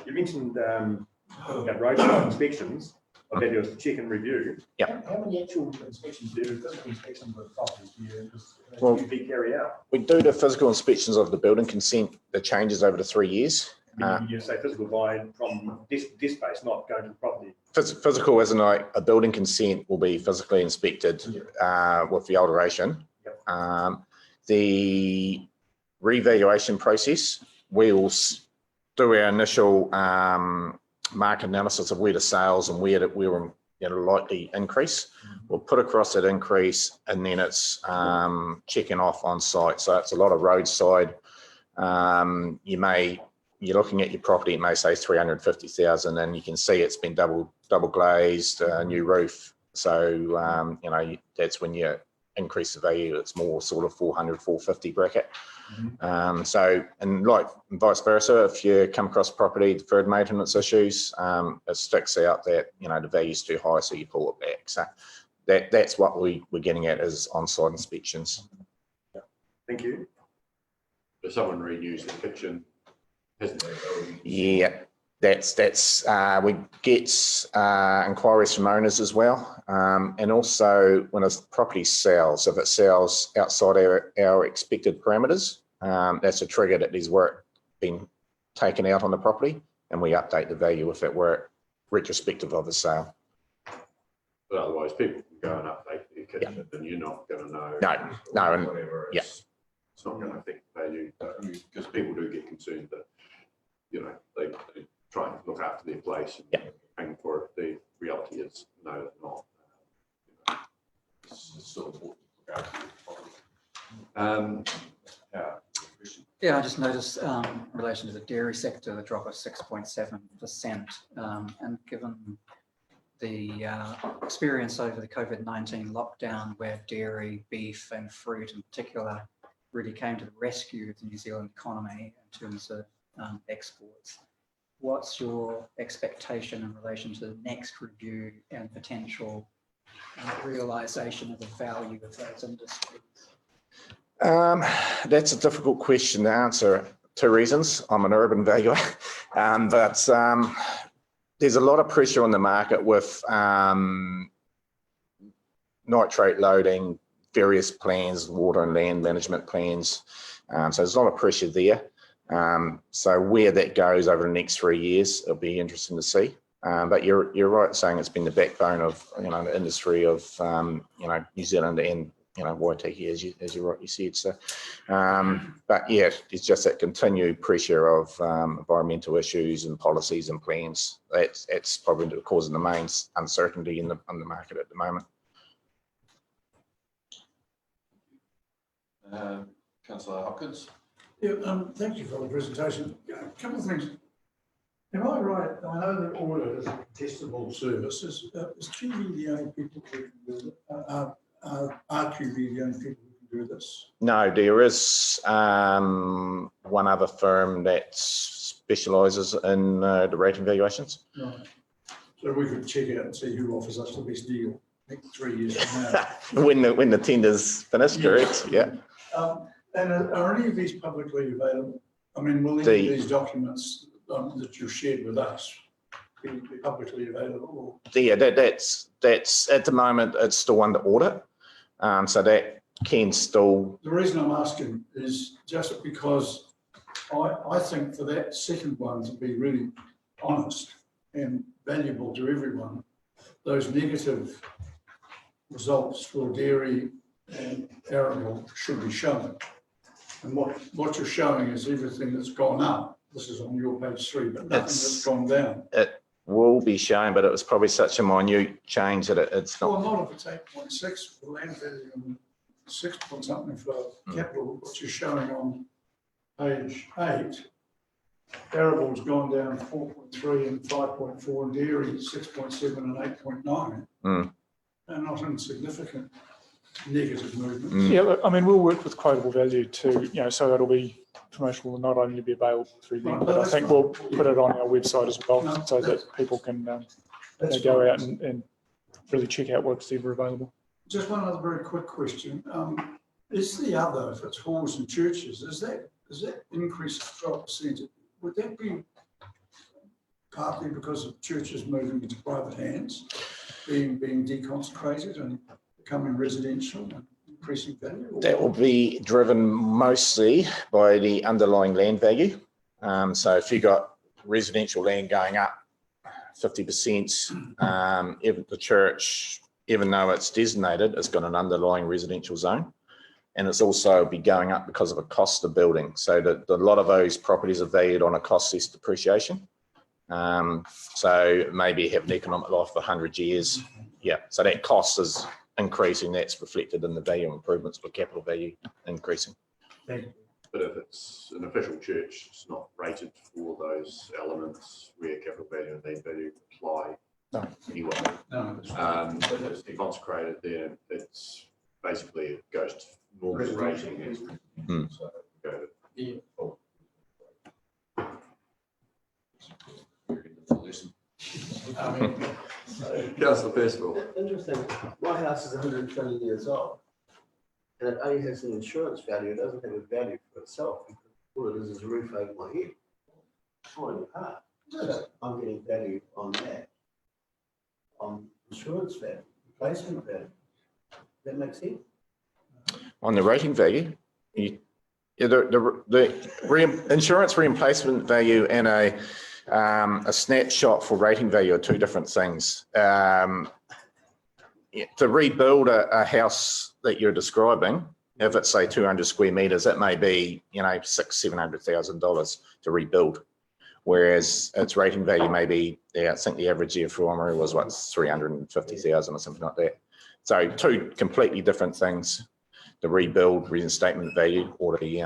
S10: you mentioned about roadside inspections, of that was check and review.
S11: Yeah.
S10: How many actual inspections do you, physical inspections of properties do you,
S11: Well,
S10: carry out?
S11: We do the physical inspections of the building consent that changes over the 3 years.
S10: When you say physical by from desk space, not going to the property.
S11: Physical isn't like a building consent will be physically inspected with the alteration.
S10: Yep.
S11: The revaluation process, we will do our initial market analysis of where the sales and where we're likely increase. We'll put across that increase, and then it's checking off on site. So it's a lot of roadside. You're looking at your property, it may say 350,000, and you can see it's been double glazed, new roof. So that's when you increase the value. It's more sort of 400, 450 bracket. So, and like vice versa, if you come across property, deferred maintenance issues, it sticks out that, the value's too high, so you pull it back. So that's what we're getting at is on-site inspections.
S10: Thank you.
S2: If someone renews the kitchen, hasn't they?
S11: Yeah, that's we get inquiries from owners as well, and also when a property sells, if it sells outside our expected parameters, that's a trigger that there's work being taken out on the property, and we update the value if it were retrospective of the sale.
S2: But otherwise, people can go and update their kitchen, and you're not going to know.
S11: No, and
S2: whatever. It's not going to affect value, because people do get concerned that they try and look after their place and paying for it. The reality is no, it's not. It's still important to look after your property.
S12: Yeah, I just noticed in relation to the dairy sector, the drop of 6.7%, and given the experience over the COVID-19 lockdown, where dairy, beef and fruit in particular really came to the rescue of the New Zealand economy in terms of exports. What's your expectation in relation to the next review and potential realisation of the value of those industries?
S11: That's a difficult question to answer. 2 reasons. I'm an urban valuer, but there's a lot of pressure on the market with nitrate loading, various plans, water and land management plans. So there's a lot of pressure there. So where that goes over the next 3 years, it'll be interesting to see. But you're right saying it's been the backbone of the industry of New Zealand and Waitaki, as you rightly said. So, but yeah, it's just that continued pressure of environmental issues and policies and plans. That's probably causing the main uncertainty on the market at the moment.
S2: Councillor Hopkins.
S5: Yeah, thank you for the presentation. A couple of things. Am I right? I know that audit is a contestable service. Is QV the only people who can do it? Are QV the only people who can do this?
S11: No, there is one other firm that specialises in the rating valuations.
S5: Right. So we could check out and see who offers us the best deal next 3 years from now.
S11: When the tender's finished, correct? Yeah.
S5: And are any of these publicly available? I mean, will any of these documents that you've shared with us be publicly available?
S11: Yeah, that's at the moment it's still under audit, so that can still.
S5: The reason I'm asking is just because I think for that second one to be really honest and valuable to everyone, those negative results for dairy and arable should be shown. And what you're showing is everything that's gone up. This is on your page 3, but nothing that's gone down.
S11: It will be shown, but it was probably such a minute change that it's not.
S5: Well, not if it's 8.6 for land value and 6 point something for capital, what you're showing on page 8. Arable's gone down 4.3 and 5.4, and dairy 6.7 and 8.9. And not insignificant negative movements.
S8: Yeah, look, I mean, we'll work with quotable value to, so it'll be information will not only be available through them, but I think we'll put it on our website as well, so that people can go out and really check out what's ever available.
S5: Just one other very quick question. Is the other, if it's halls and churches, is that increase of 12%, would that be partly because of churches moving into private hands, being deconsecrated and becoming residential and increasing value?
S11: That will be driven mostly by the underlying land value. So if you got residential land going up 50%, if the church, even though it's designated, it's got an underlying residential zone. And it's also be going up because of a cost of building. So that a lot of those properties are valued on a cost-less depreciation. So maybe have an economic life of 100 years. Yeah, so that cost is increasing. That's reflected in the value improvements for capital value increasing.
S2: But if it's an official church, it's not rated for those elements where capital value and land value apply anyway.
S5: No.
S2: If it's deconsecrated, then it's basically it goes to normal rating. So go to Councillor Percival.
S13: Interesting. My house is 120 years old, and it only has an insurance value. It doesn't have a value for itself. Because all it is a roof over my head. It's falling apart. So I'm getting value on that, on insurance value, replacement value. That makes sense.
S11: On the rating value, the insurance replacement value and a snapshot for rating value are two different things. To rebuild a house that you're describing, if it's say 200 square meters, it may be $600,000-$700,000 to rebuild, whereas its rating value may be, I think the average year for Oamaru was what, 350,000 or something like that. So two completely different things: the rebuild reinstatement value, or the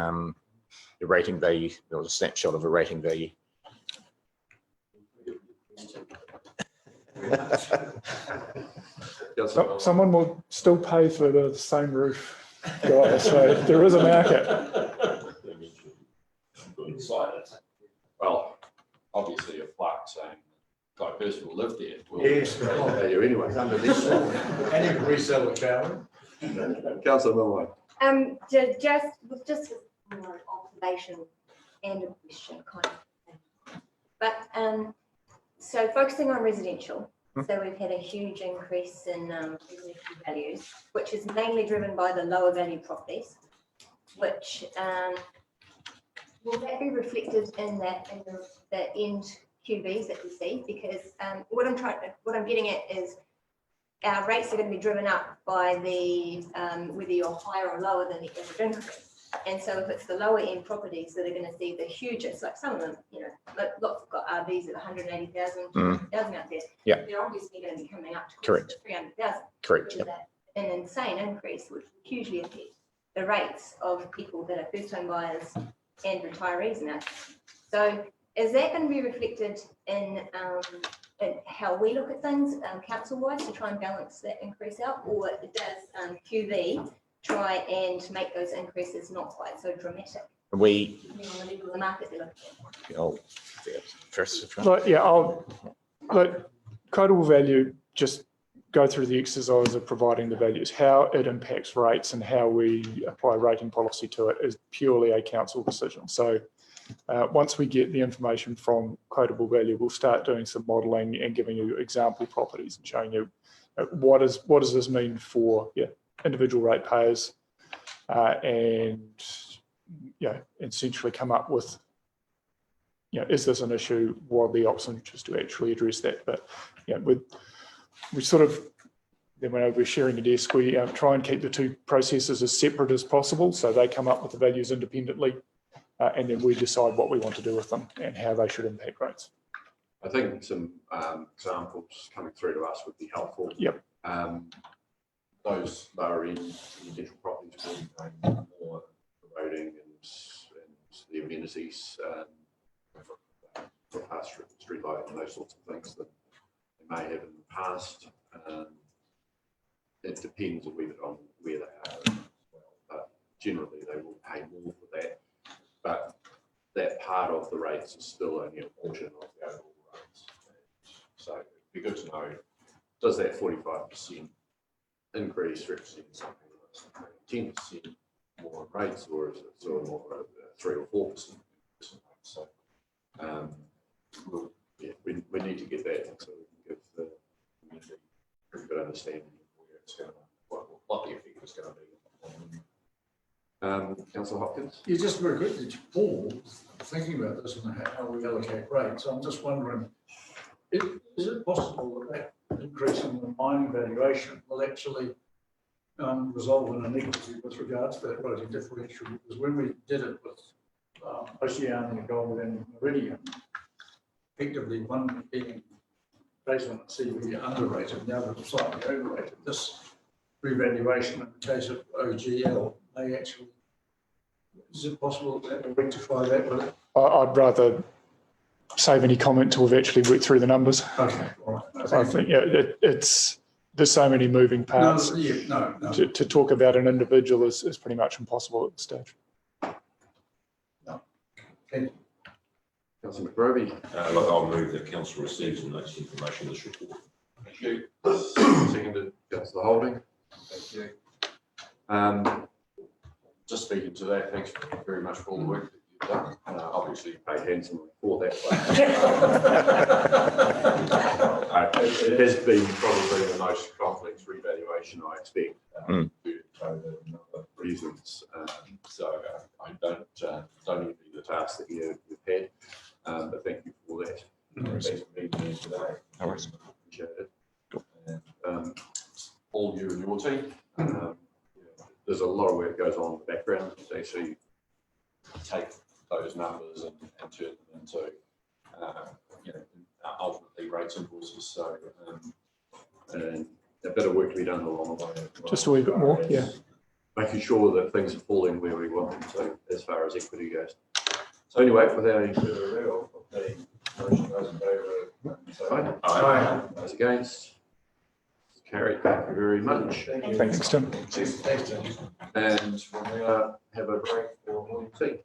S11: rating value, or the snapshot of a rating value.
S8: Someone will still pay for the same roof, guys, so there is a market.
S2: Well, obviously, a plaque saying Guy Percival lived there.
S5: Yes.
S2: Value anyway.
S5: And you can resell the car.
S2: Councillor Milway.
S9: Just more observation and a question kind of thing. But so focusing on residential, so we've had a huge increase in residential values, which is mainly driven by the lower value properties, which will that be reflected in the end QVs that we see? Because what I'm getting at is our rates are going to be driven up by the whether you're higher or lower than the average increase. And so if it's the lower end properties that are going to see the hugest, like some of them, lots have got RVs at 180,000, 200,000 out there.
S11: Yeah.
S9: They're obviously going to be coming up to
S11: Correct.
S9: 300,000.
S11: Correct.
S9: Which is an insane increase, which will hugely affect the rates of people that are first home buyers and retirees now. So is that going to be reflected in how we look at things, council-wise, to try and balance that increase out, or does QV try and make those increases not quite so dramatic?
S11: We,
S9: Depending on the level of the market they're looking at.
S11: oh, first, if you want.
S8: Like, yeah, I'll, like, quotable value, just go through the exercise of providing the values. How it impacts rates and how we apply rating policy to it is purely a council decision. So once we get the information from quotable value, we'll start doing some modelling and giving you example properties and showing you what does this mean for individual ratepayers, and essentially come up with, is this an issue? What are the options just to actually address that? But we sort of, then when we're sharing a desk, we try and keep the two processes as separate as possible, so they come up with the values independently, and then we decide what we want to do with them and how they should impact rates.
S2: I think some examples coming through to us would be helpful.
S8: Yep.
S2: Those lower end residential properties will be paying more for roading and the amenities, footpath, street light and those sorts of things that they may have in the past. It depends a wee bit on where they are as well, but generally they will pay more for that. But that part of the rates is still only a portion of the overall rates. So it'd be good to know, does that 45% increase represent something like 10% more in rates, or is it sort of more 3 or 4%? So we need to get that so we can give the community a pretty good understanding of where it's going to, what the effect is going to be. Councillor Hopkins?
S5: Yeah, just very quickly, Paul, thinking about this and how we allocate rates, I'm just wondering, is it possible that increase in the mining valuation will actually resolve in an equity with regards to that rating differential? Because when we did it with Oceania Gold and Meridian, effectively one being based on CV underrated, the other slightly overrated. This revaluation in the case of OGL may actually, is it possible to rectify that with it?
S8: I'd rather save any comment till we've actually worked through the numbers.
S5: Okay, all right.
S8: I think there's so many moving parts.
S5: No.
S8: To talk about an individual is pretty much impossible at this stage.
S5: No. Okay.
S2: Councillor McGrovey?
S7: Look, I'll move that council receives and notes information in this report.
S2: Thank you. Seconded, Councillor Holding. Thank you. Just speaking to that, thanks very much for all the work that you've done. Obviously, you paid handsomely for that. It has been probably the most complex revaluation I expect due to COVID and other reasons. So I don't envy the task that you've had, but thank you for that. Thanks for being here today.
S11: No worries.
S2: Appreciate it. And all you and your team. There's a lot of work goes on in the background to actually take those numbers and turn them into, ultimately rates invoices. So, and a bit of work to be done along the way.
S8: Just a wee bit more, yeah.
S2: Making sure that things are falling where we want them to, as far as equity goes. So anyway, without any further ado, I'll put the motion. Those in favour, say aye.
S7: Aye.
S2: Those against? Carried. Thank you very much.
S8: Thanks, Tim.
S2: And we'll now have a break for morning tea.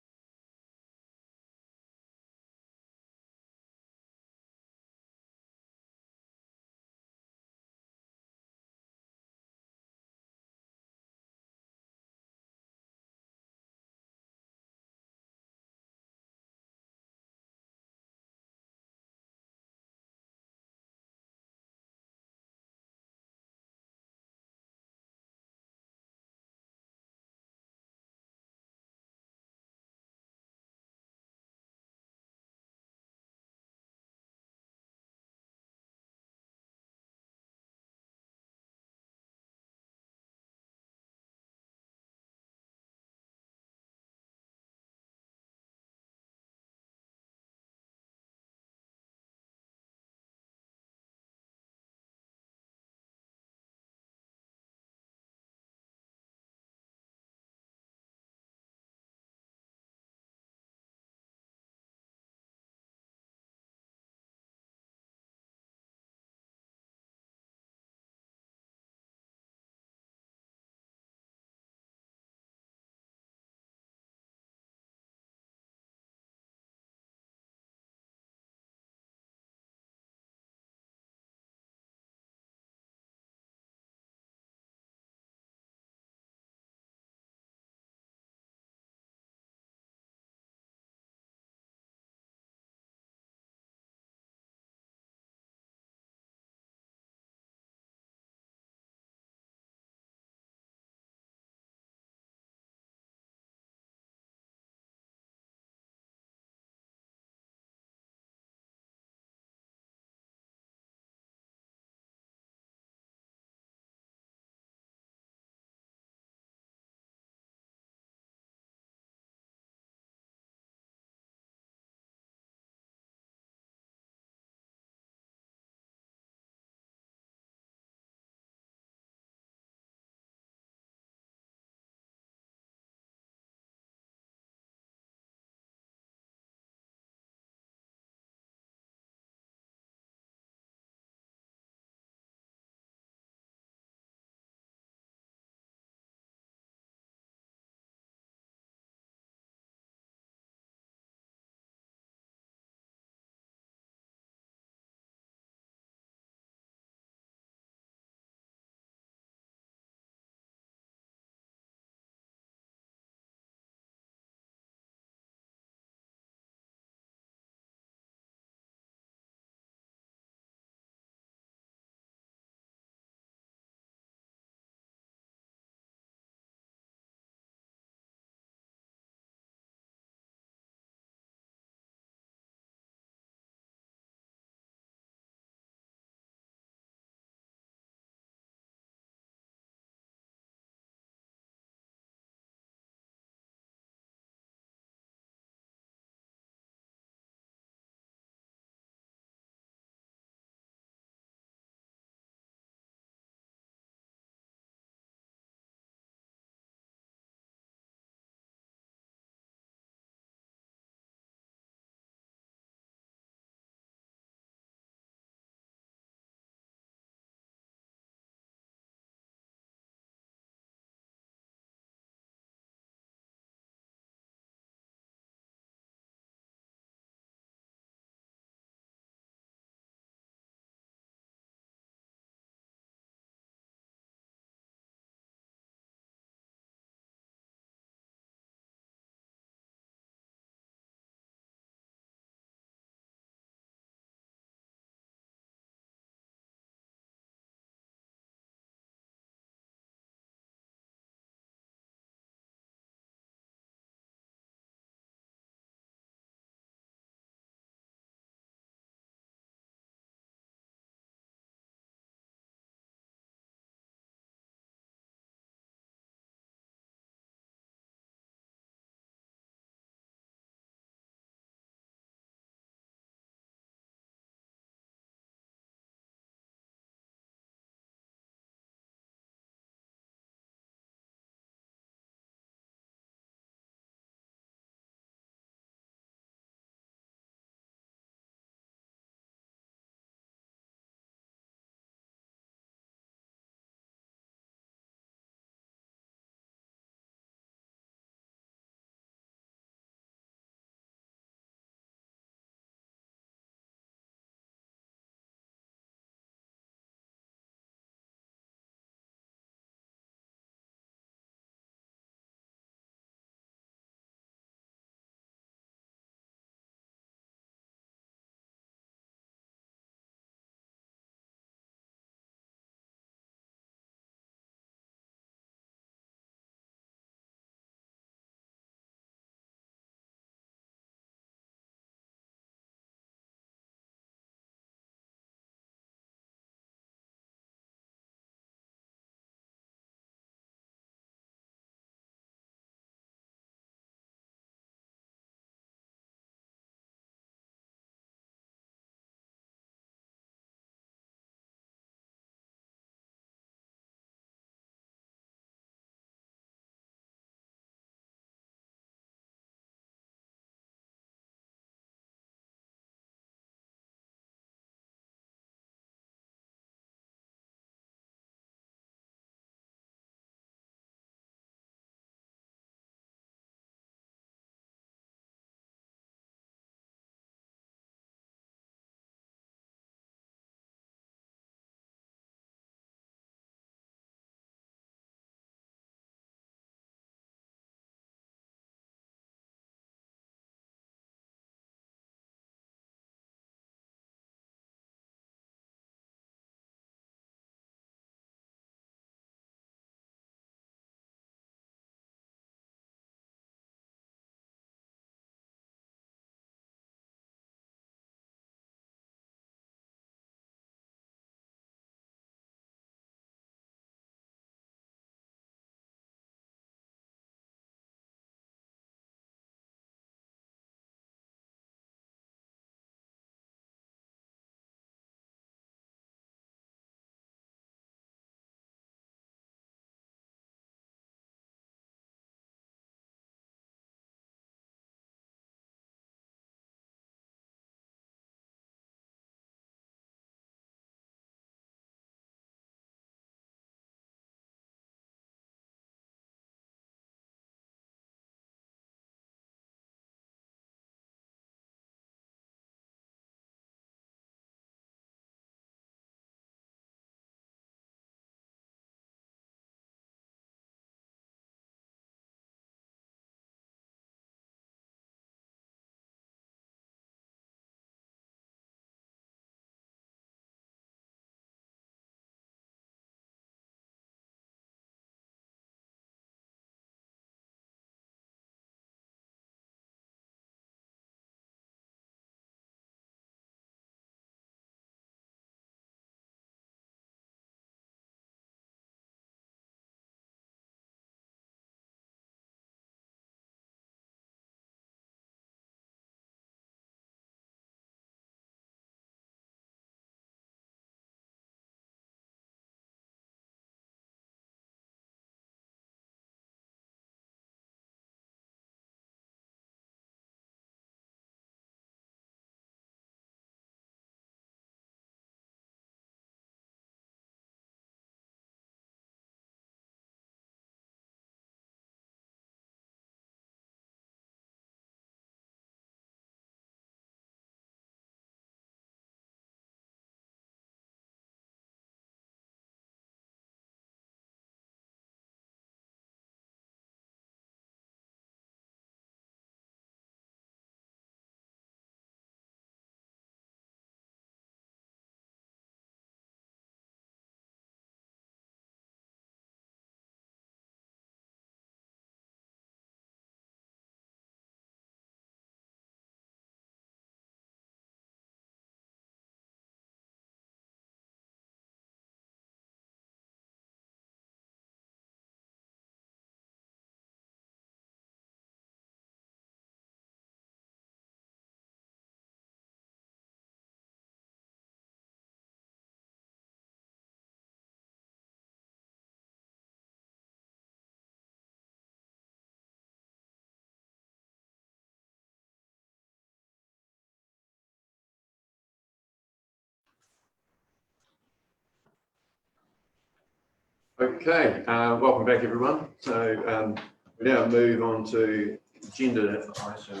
S2: Okay, welcome back everyone. So we now move on to agenda item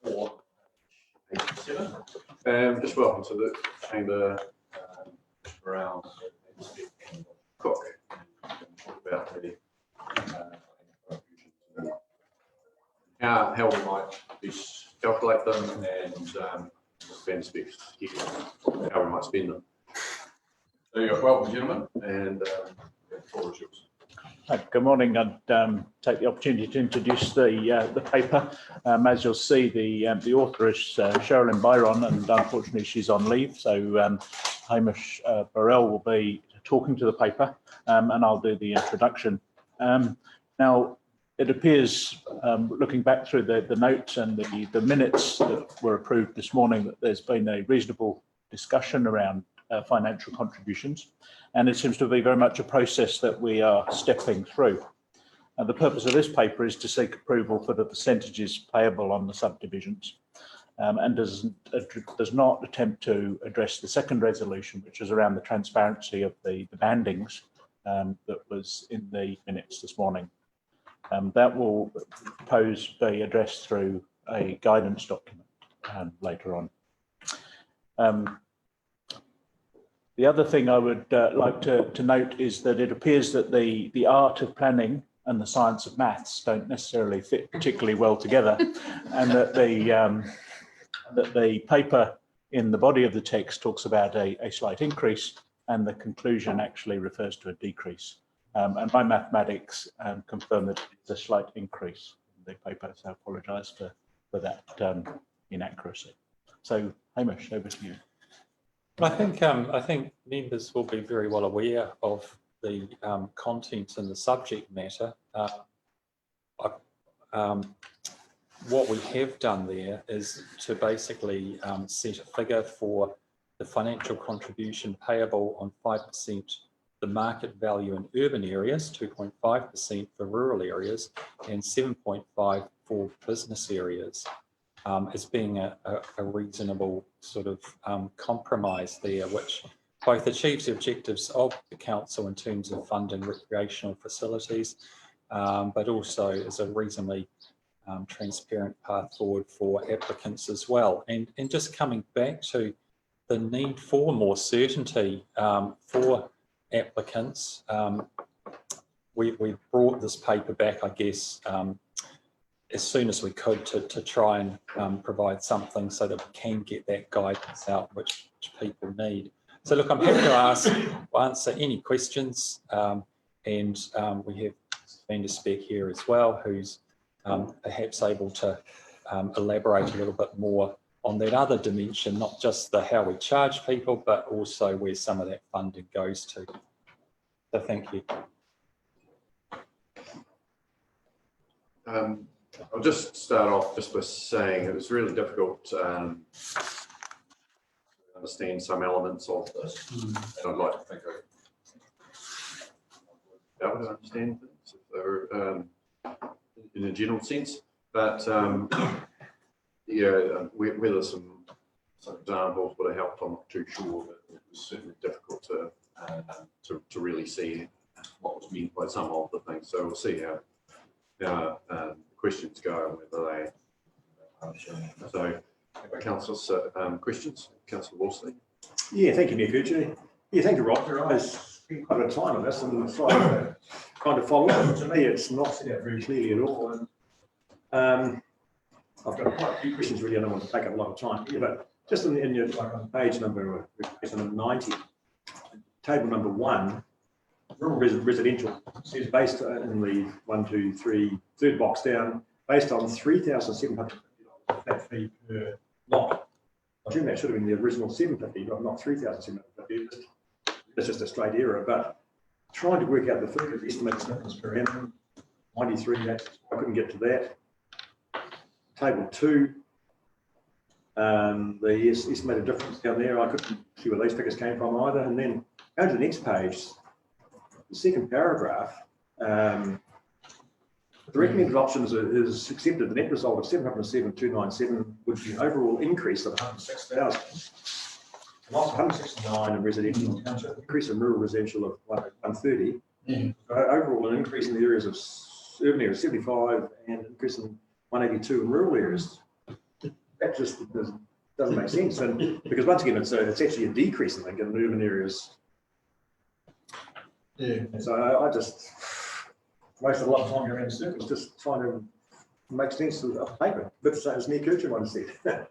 S2: 4, just welcome to the chamber, Brown and Cook. Talk about the how we might best calculate them and spend specs here, how we might spend them. So you're welcome, gentlemen, and the floor is yours.
S3: Good morning. I'd take the opportunity to introduce the paper. As you'll see, the author is Sherilyn Byron, and unfortunately she's on leave. So Hamish Burrell will be talking to the paper, and I'll do the introduction. Now, it appears, looking back through the notes and the minutes that were approved this morning, that there's been a reasonable discussion around financial contributions, and it seems to be very much a process that we are stepping through. The purpose of this paper is to seek approval for the percentages payable on the subdivisions, and does not attempt to address the second resolution, which is around the transparency of the bandings that was in the minutes this morning. That will be addressed through a guidance document later on. The other thing I would like to note is that it appears that the art of planning and the science of maths don't necessarily fit particularly well together, and that the paper in the body of the text talks about a slight increase, and the conclusion actually refers to a decrease. And my mathematics confirm that it's a slight increase in the paper, so I apologise for that inaccuracy. So, Hamish, over to you.
S14: I think members will be very well aware of the content and the subject matter. What we have done there is to basically set a figure for the financial contribution payable on 5% the market value in urban areas, 2.5% for rural areas, and 7.5% for business areas, as being a reasonable sort of compromise there, which both achieves the objectives of the council in terms of funding recreational facilities, but also is a reasonably transparent path forward for applicants as well. And just coming back to the need for more certainty for applicants, we brought this paper back, I guess, as soon as we could to try and provide something so that we can get that guidance out which people need. So look, I'm happy to answer any questions, and we have Van der Speck here as well, who's perhaps able to elaborate a little bit more on that other dimension, not just the how we charge people, but also where some of that funding goes to. So thank you.
S2: I'll just start off just by saying it was really difficult to understand some elements of this, and I'd like to think I would understand things if they were in a general sense, but yeah, whether some examples would have helped, I'm not too sure, but it was certainly difficult to really see what was meant by some of the things. So we'll see how questions go, whether they so councillors questions. Councillor Wolseley.
S10: Yeah, thank you, Nick. Yeah, thank you, Roger. I spent quite a bit of time on this and trying to follow it. To me, it's not set out very clearly at all. And I've got quite a few questions really. I don't want to take up a lot of time here, but just in your on page number 90, table number 1, rural residential is based in the 1, 2, 3, third box down, based on $3,750 flat fee per lot. I assume that should have been the original 750, but not 3,750. It's just a straight error. But trying to work out the figures, estimates per annum, 93. I couldn't get to that. Table 2, the estimated difference down there, I couldn't see where these figures came from either. And then go to the next page, the second paragraph, the recommended options is accepted. The net result of 707,297 would be an overall increase of 106,000. loss of 169 in residential township, increase in rural residential of 130.
S5: Yeah.
S10: Overall, an increase in the areas of urban areas 75 and increase in 182 in rural areas. That just doesn't make sense. And because once again, it's actually a decrease, I think, in urban areas.
S5: Yeah.
S10: So I just wasted a lot of time around circles just trying to make sense of paper. But as Nick Kirchner once said.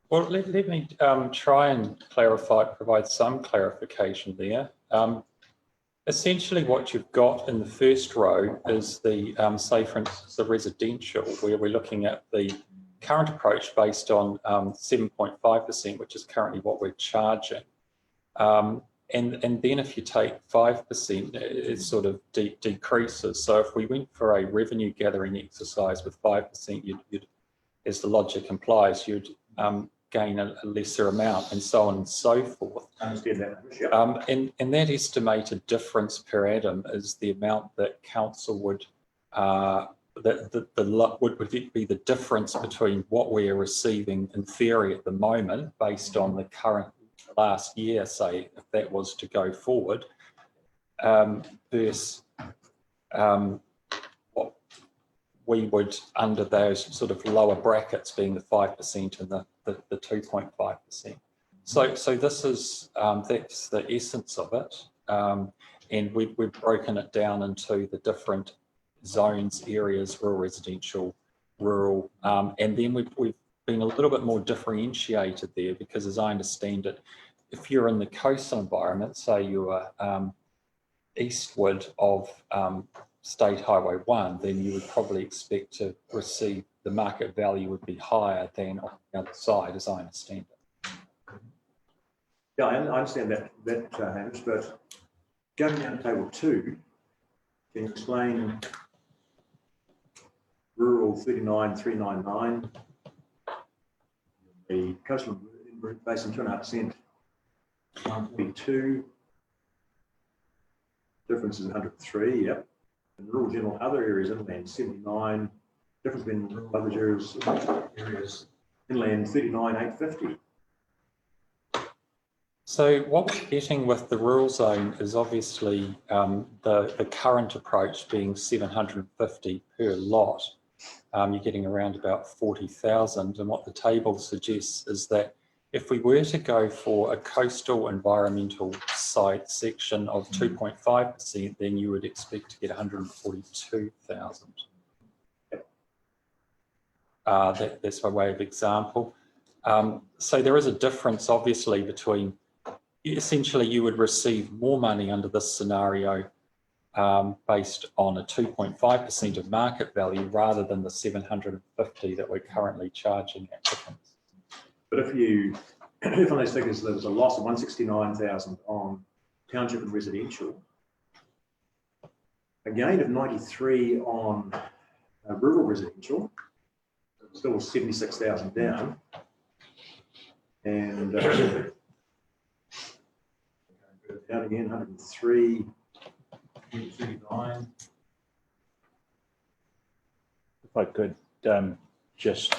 S14: Well, let me try and provide some clarification there. Essentially, what you've got in the first row is the, say, for instance, the residential, where we're looking at the current approach based on 7.5%, which is currently what we're charging. And then if you take 5%, it sort of decreases. So if we went for a revenue gathering exercise with 5%, you'd, as the logic implies, you'd gain a lesser amount, and so on and so forth.
S10: I understand that. Yep.
S14: And that estimated difference per annum is the amount that council would would be the difference between what we are receiving in theory at the moment, based on the current last year, say, if that was to go forward, versus what we would, under those sort of lower brackets, being the 5% and the 2.5%. So this is that's the essence of it, and we've broken it down into the different zones, areas, rural, residential, rural, and then we've been a little bit more differentiated there, because as I understand it, if you're in the coastal environment, say you are eastward of State Highway 1, then you would probably expect to receive, the market value would be higher than on the other side, as I understand it.
S10: Yeah, I understand that Hamish, but going down to table 2, can you explain rural 39,399, the coastal basin 2.5%, 142, difference is 103, yep. And rural general other areas inland 79, difference between rural other areas inland 39,850.
S14: So what we're getting with the rural zone is obviously the current approach being 750 per lot. You're getting around about 40,000, and what the table suggests is that if we were to go for a coastal environmental site section of 2.5%, then you would expect to get 142,000. That's by way of example. So there is a difference, obviously, between, essentially you would receive more money under this scenario based on a 2.5% of market value, rather than the 750 that we're currently charging applicants.
S10: But if on those figures there was a loss of 169,000 on township and residential, a gain of 93 on rural residential, still 76,000 down, and down again 103, 39.
S3: If I could just,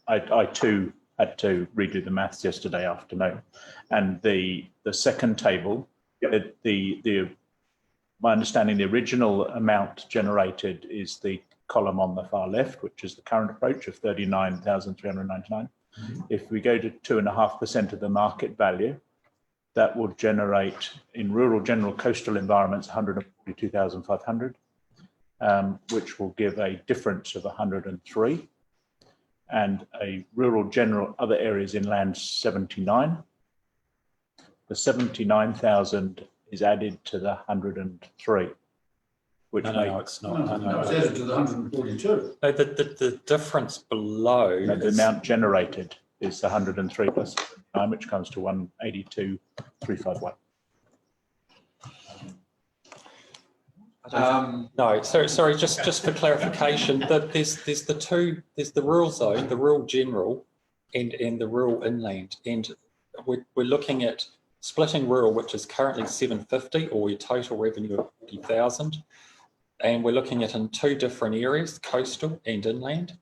S3: I too had to redo the maths yesterday afternoon, and the second table,
S10: yep.
S3: My understanding, the original amount generated is the column on the far left, which is the current approach of 39,399. If we go to 2.5% of the market value, that will generate in rural general coastal environments 142,500, which will give a difference of 103, and a rural general other areas inland 79. The 79,000 is added to the 103. Which
S14: No, it's not.
S5: No, it's added to the 142.
S14: No, the difference below.
S3: No, the amount generated is the 103 plus 9, which comes to 182,351.
S14: No, sorry, just for clarification, that there's the rural zone, the rural general, and the rural inland, and we're looking at splitting rural, which is currently 750, or your total revenue of 40,000, and we're looking at in 2 different areas, coastal and inland.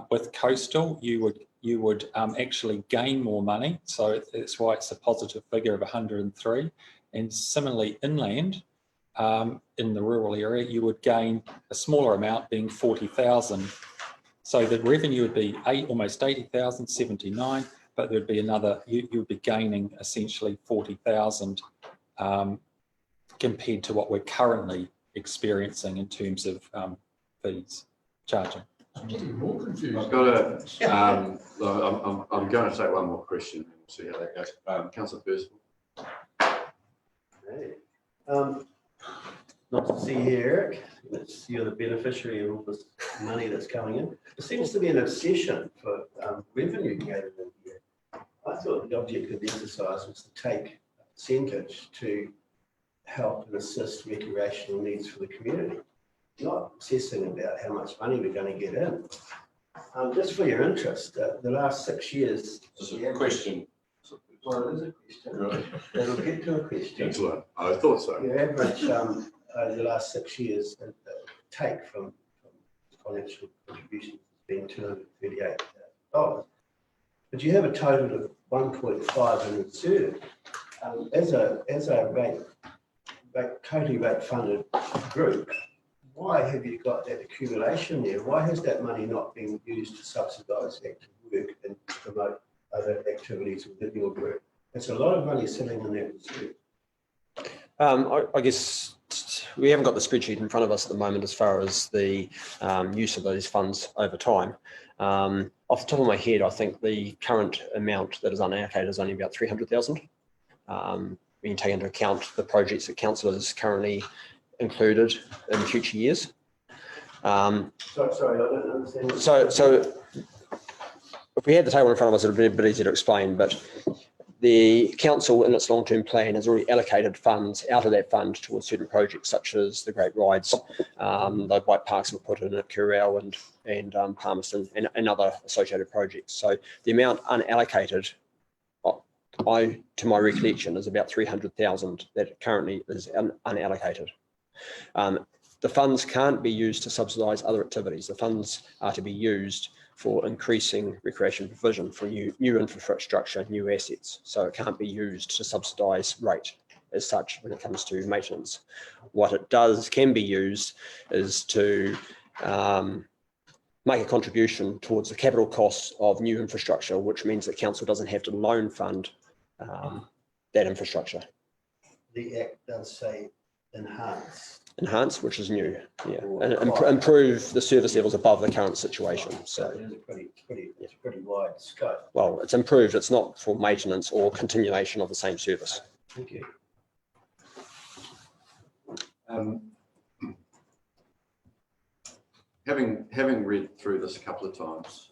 S14: With coastal, you would you would actually gain more money. So that's why it's a positive figure of 103. And similarly, inland, in the rural area, you would gain a smaller amount, being 40,000. So the revenue would be almost 80,000, 79, but there'd be another, you would be gaining essentially 40,000 compared to what we're currently experiencing in terms of fees charging.
S5: I'm getting more confused.
S2: I've got a, I'm going to take one more question and see how that goes. Councillor Percival.
S13: Hey. Not to see you, Eric. You're the beneficiary of all this money that's coming in. There seems to be an obsession for revenue gathered in here. I thought the object of the exercise was to take a percentage to help and assist recreational needs for the community, not obsessing about how much money we're going to get in. Just for your interest, the last 6 years.
S2: This is a question.
S13: Well, it is a question.
S2: Right.
S13: It'll get to a question.
S2: Excellent. I thought so.
S13: Your average over the last 6 years take from financial contributions has been $238,000. But you have a total of 1.5 in reserve. As a totally rate funded group, why have you got that accumulation there? Why has that money not been used to subsidise active work and promote other activities within your group? It's a lot of money sitting in that reserve.
S15: I guess we haven't got the spreadsheet in front of us at the moment as far as the use of those funds over time. Off the top of my head, I think the current amount that is unallocated is only about 300,000. When you take into account the projects that council is currently included in future years.
S13: Sorry, I don't understand.
S15: So if we had the table in front of us, it would be a bit easier to explain, but the council in its long-term plan has already allocated funds out of that fund towards certain projects such as the Great Rides, the bike parks were put in at Currell and Palmerston and other associated projects. So the amount unallocated, to my recollection, is about 300,000 that currently is unallocated. The funds can't be used to subsidise other activities. The funds are to be used for increasing recreation provision for new infrastructure, new assets. So it can't be used to subsidise rate as such when it comes to maintenance. What it can be used is to make a contribution towards the capital costs of new infrastructure, which means that council doesn't have to loan fund that infrastructure.
S13: The Act does say enhance.
S15: Enhance, which is new, yeah, and improve the service levels above the current situation. So
S13: it's a pretty wide scope.
S15: Well, it's improved. It's not for maintenance or continuation of the same service.
S13: Thank you.
S2: Having read through this a couple of times,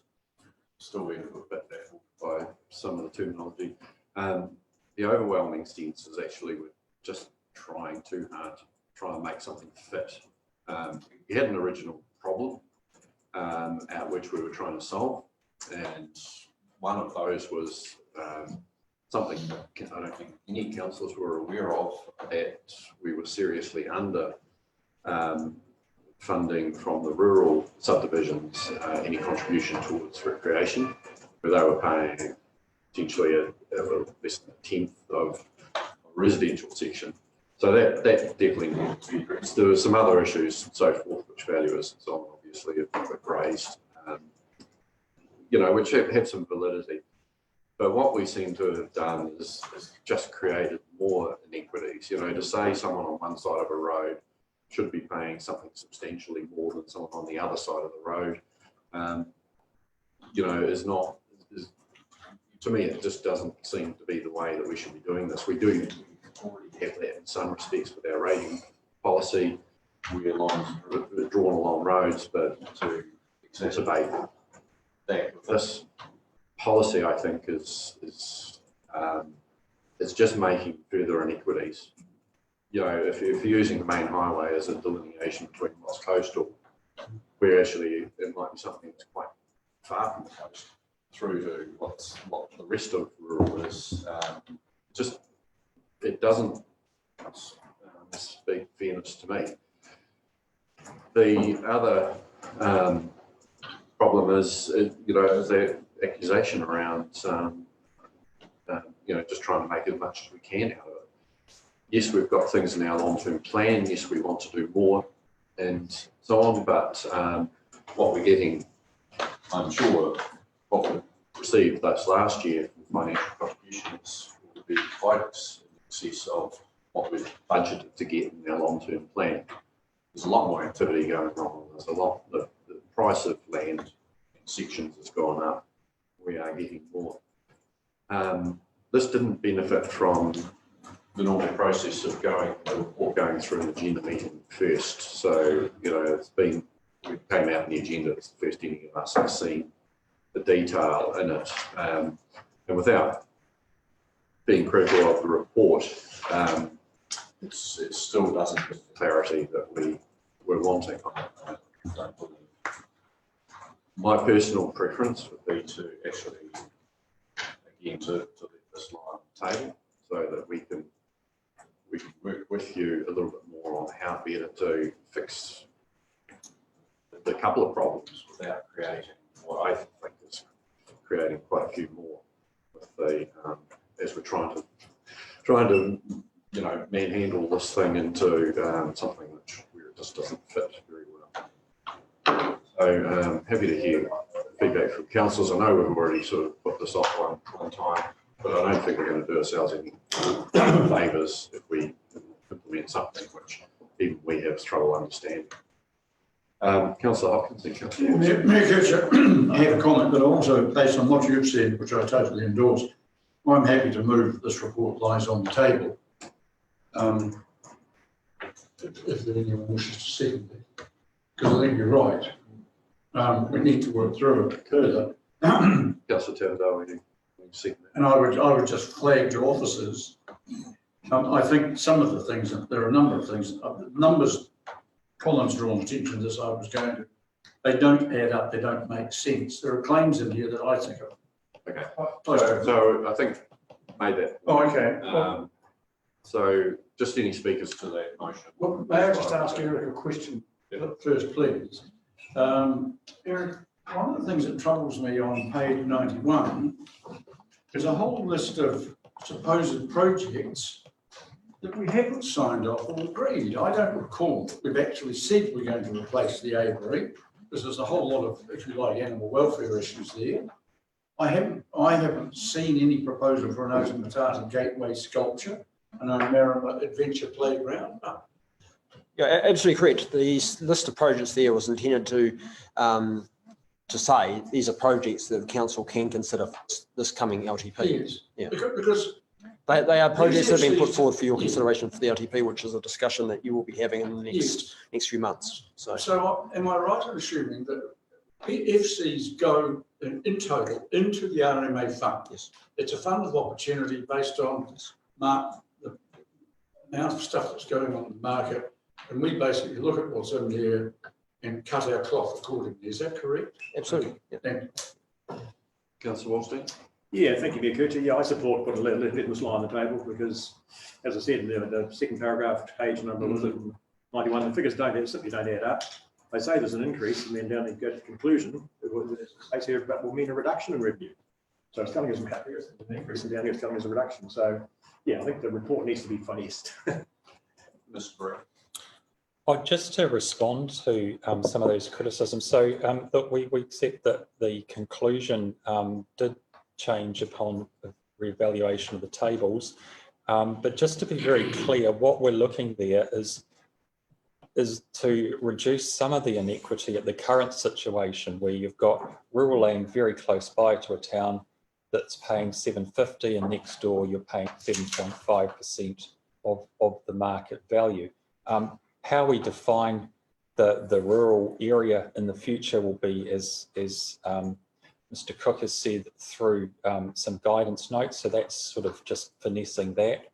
S2: still being a bit baffled by some of the terminology. The overwhelming sense is actually we're just trying too hard to try and make something fit. We had an original problem out which we were trying to solve, and one of those was something that I don't think any councillors were aware of, that we were seriously under funding from the rural subdivisions any contribution towards recreation, where they were paying potentially less than a tenth of a residential section. So that definitely needs to be addressed. There were some other issues and so forth, which valuers and so on obviously have raised, which have some validity. But what we seem to have done is just created more inequities. To say someone on one side of a road should be paying something substantially more than someone on the other side of the road, to me, it just doesn't seem to be the way that we should be doing this. We do already have that in some respects with our rating policy, where lines are drawn along roads, but to exacerbate that with this policy, I think it's just making further inequities. If you're using the main highway as a delineation between what's coastal, where actually it might be something that's quite far from the coast, through to what the rest of rural is, it doesn't speak fairness to me. The other problem is, you know, is that accusation around, you know, just trying to make as much as we can out of it. Yes, we've got things in our long-term plan. Yes, we want to do more and so on, but what we're getting, I'm sure, what we received this last year from financial contributions will be quite in excess of what we've budgeted to get in our long-term plan. There's a lot more activity going on. There's a lot, the price of land in sections has gone up. We are getting more. This didn't benefit from the normal process of going through an agenda meeting first. So, you know, it's been, we came out in the agenda, it's the first any of us have seen the detail in it. And without being critical of the report, it still doesn't give the clarity that we're wanting. My personal preference would be to actually, again, to let this lie on the table so that we can work with you a little bit more on how better to fix the couple of problems without creating what I think is creating quite a few more with the as we're trying to you know, manhandle this thing into something where it just doesn't fit very well. So happy to hear feedback from councillors. I know we've already sort of put this off one time, but I don't think we're going to do ourselves any favours if we implement something which even we have trouble understanding. Councillor Hopkins and Councillor
S5: Mayor Kircher, I have a comment, but also based on what you've said, which I totally endorse, I'm happy to move that this report lies on the table. If anyone wishes to second it, because I think you're right. We need to work through it further.
S2: Councillor Towndale, we do second it.
S5: And I would just flag to officers. I think some of the things, there are a number of things, numbers Colin's drawn attention to this, I was going to, they don't add up, they don't make sense. There are claims in here that I think are.
S2: Okay, so I think made that.
S5: Oh, okay.
S2: So just any speakers to that motion?
S5: Well, may I just ask Eric a question first, please? Eric, one of the things that troubles me on page 91 is a whole list of supposed projects that we haven't signed off or agreed. I don't recall that we've actually said we're going to replace the aviary, because there's a whole lot of, if you like, animal welfare issues there. I haven't seen any proposal for an Open Matata Gateway sculpture and a Marama Adventure Playground. No.
S15: Yeah, absolutely correct. The list of projects there was intended to say these are projects that the council can consider this coming LTP.
S5: Yes.
S15: Yeah.
S5: Because
S15: they are projects that have been put forward for your consideration for the LTP, which is a discussion that you will be having in the next few months.
S5: So am I right in assuming that FCs go in total into the RMA fund?
S15: Yes.
S5: It's a fund of opportunity based on the amount of stuff that's going on in the market, and we basically look at what's in there and cut our cloth accordingly. Is that correct?
S15: Absolutely.
S5: Okay.
S15: Yeah.
S2: Councillor Wallstein?
S10: Yeah, thank you, Mayor Kircher. Yeah, I support putting this line on the table because, as I said in the second paragraph, page number was it 91, the figures simply don't add up. They say there's an increase, and then down they go to the conclusion, they say about will mean a reduction in revenue. So it's telling us an increase, and down here it's telling us a reduction. So yeah, I think the report needs to be finessed.
S2: Mr. Brett.
S14: Just to respond to some of those criticisms. So that we accept that the conclusion did change upon the reevaluation of the tables. But just to be very clear, what we're looking there is to reduce some of the inequity at the current situation where you've got rural land very close by to a town that's paying $7.50 and next door you're paying 7.5% of the market value. How we define the rural area in the future will be, as Mr. Cook has said, through some guidance notes. So that's sort of just finessing that.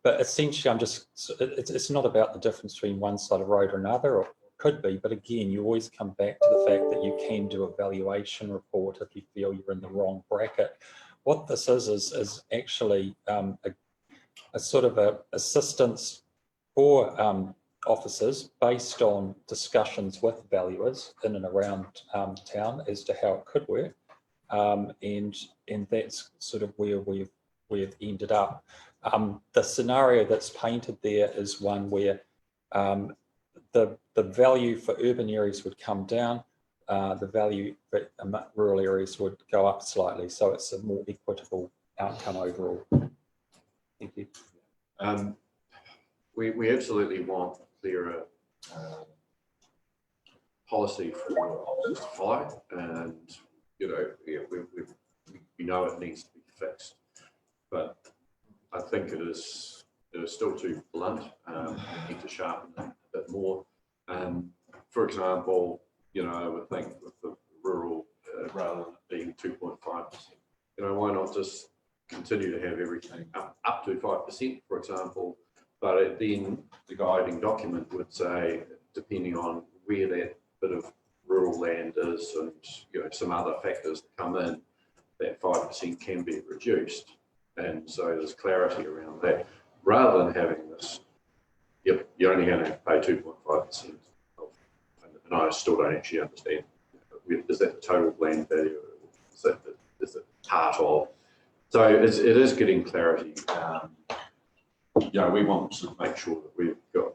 S14: But essentially, it's not about the difference between one side of the road or another, or could be. But again, you always come back to the fact that you can do a valuation report if you feel you're in the wrong bracket. What this is actually a sort of assistance for officers based on discussions with valuers in and around town as to how it could work. And that's sort of where we've ended up. The scenario that's painted there is one where the value for urban areas would come down, the value for rural areas would go up slightly. So it's a more equitable outcome overall. Thank you.
S2: We absolutely want clearer policy for officers to follow, and you know, yeah, we know it needs to be fixed, but I think it is still too blunt. We need to sharpen it a bit more. For example, you know, I would think with the rural, rather than it being 2.5%, you know, why not just continue to have everything up to 5%, for example? But then the guiding document would say, depending on where that bit of rural land is and, you know, some other factors that come in, that 5% can be reduced. And so there's clarity around that, rather than having this, yep, you're only going to pay 2.5%. And I still don't actually understand, is that the total land value? Is it part of? So it is getting clarity. You know, we want to make sure that we've got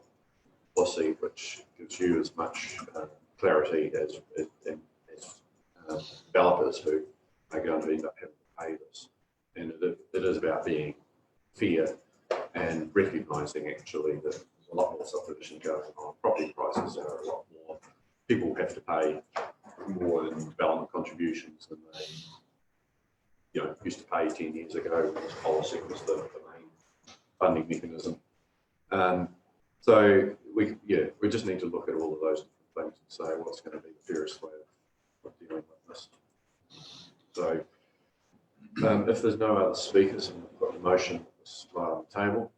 S2: policy which gives you as much clarity as developers who are going to end up having to pay this. And it is about being fair and recognising actually that there's a lot more subdivision going on. Property prices are a lot more. People have to pay more in development contributions than they, you know, used to pay 10 years ago when this policy was the main funding mechanism. So we just need to look at all of those things and say what's going to be the fairest way of dealing with this. So if there's no other speakers, and we've got a motion that's on the table,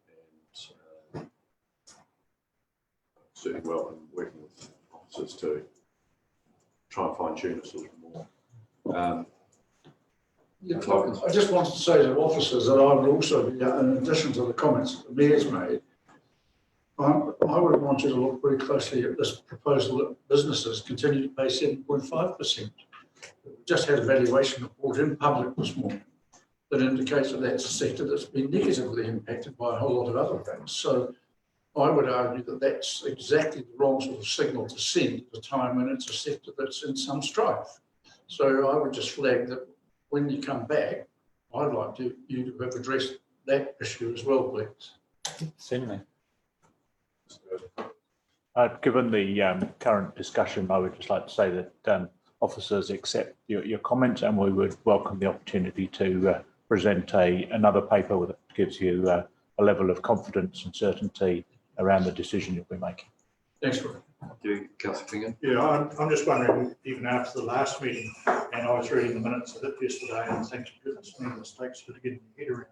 S2: and certainly welcome working with officers to try and fine tune this a little more.
S5: I just wanted to say to officers that I would also be, in addition to the comments that the Mayor's made, I would want you to look very closely at this proposal that businesses continue to pay 7.5%. Just had a valuation report in public this morning that indicates that that's a sector that's been negatively impacted by a whole lot of other things. So I would argue that that's exactly the wrong sort of signal to send at a time when it's a sector that's in some strife. So I would just flag that when you come back, I'd like you to have addressed that issue as well, please.
S14: Certainly.
S3: Given the current discussion, I would just like to say that officers accept your comments, and we would welcome the opportunity to present another paper that gives you a level of confidence and certainty around the decision you'll be making.
S5: Thanks, Roy.
S2: Thank you, Councillor Kingan.
S6: Yeah, I'm just wondering, even after the last meeting, and I was reading the minutes of it yesterday, and thank goodness many mistakes for getting your head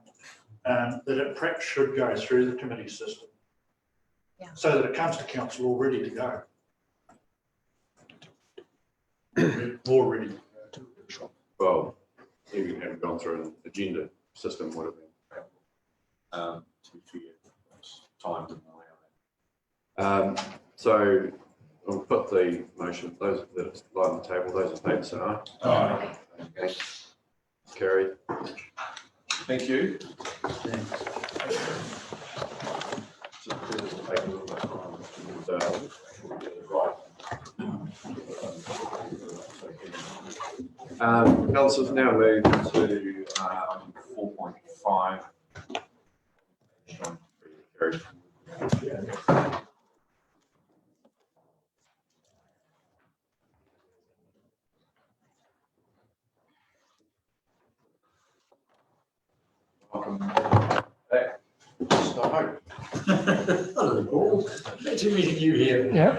S6: around, that it perhaps should go through the committee system.
S1: Yeah.
S6: So that it comes to council all ready to go. More ready.
S2: Well, even having gone through an agenda system would have been to be fair, time didn't allow that. So we'll put the motion, those that lie on the table, those in favour say aye. Aye. Okay. Carried. Thank you. Councillors, now move to 4.5. Welcome back.
S5: Hello, Paul. Glad to meet you here.
S8: Yeah.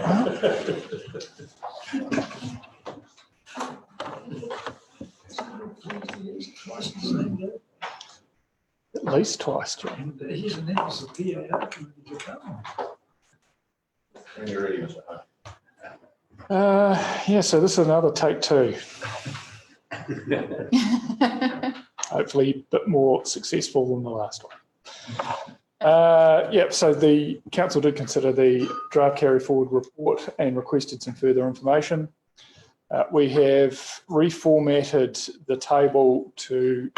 S8: At least twice, John.
S5: He's an ex of PAR committee to come.
S2: When you're ready, Mr. Hunt.
S8: Yeah, so this is another take two. Hopefully a bit more successful than the last one. Yeah, so the council did consider the draft carry forward report and requested some further information. We have reformatted the table to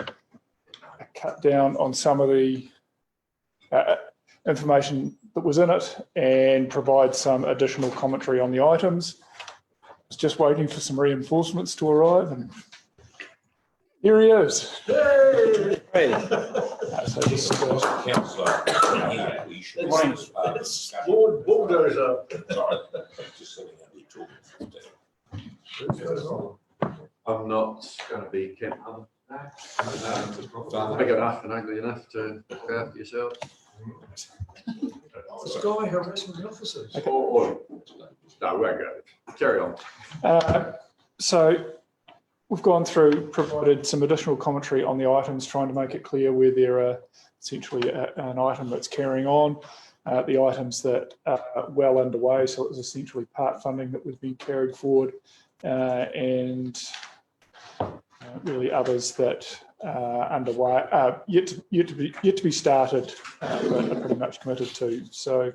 S8: cut down on some of the information that was in it and provide some additional commentary on the items. I was just waiting for some reinforcements to arrive, and here he is. So just,
S7: Councillor, we should.
S5: It's Lord Bulldozer.
S7: Just sitting out there talking.
S2: I'm not going to be Kent Hunter. Big enough and ugly enough to look after yourself.
S5: This guy harassing the officers.
S8: Okay.
S2: No, we won't go. Carry on.
S8: So we've gone through, provided some additional commentary on the items, trying to make it clear where there are essentially an item that's carrying on, the items that are well underway. So it was essentially part funding that was being carried forward, and really others that are underway, yet to be started, but are pretty much committed to. So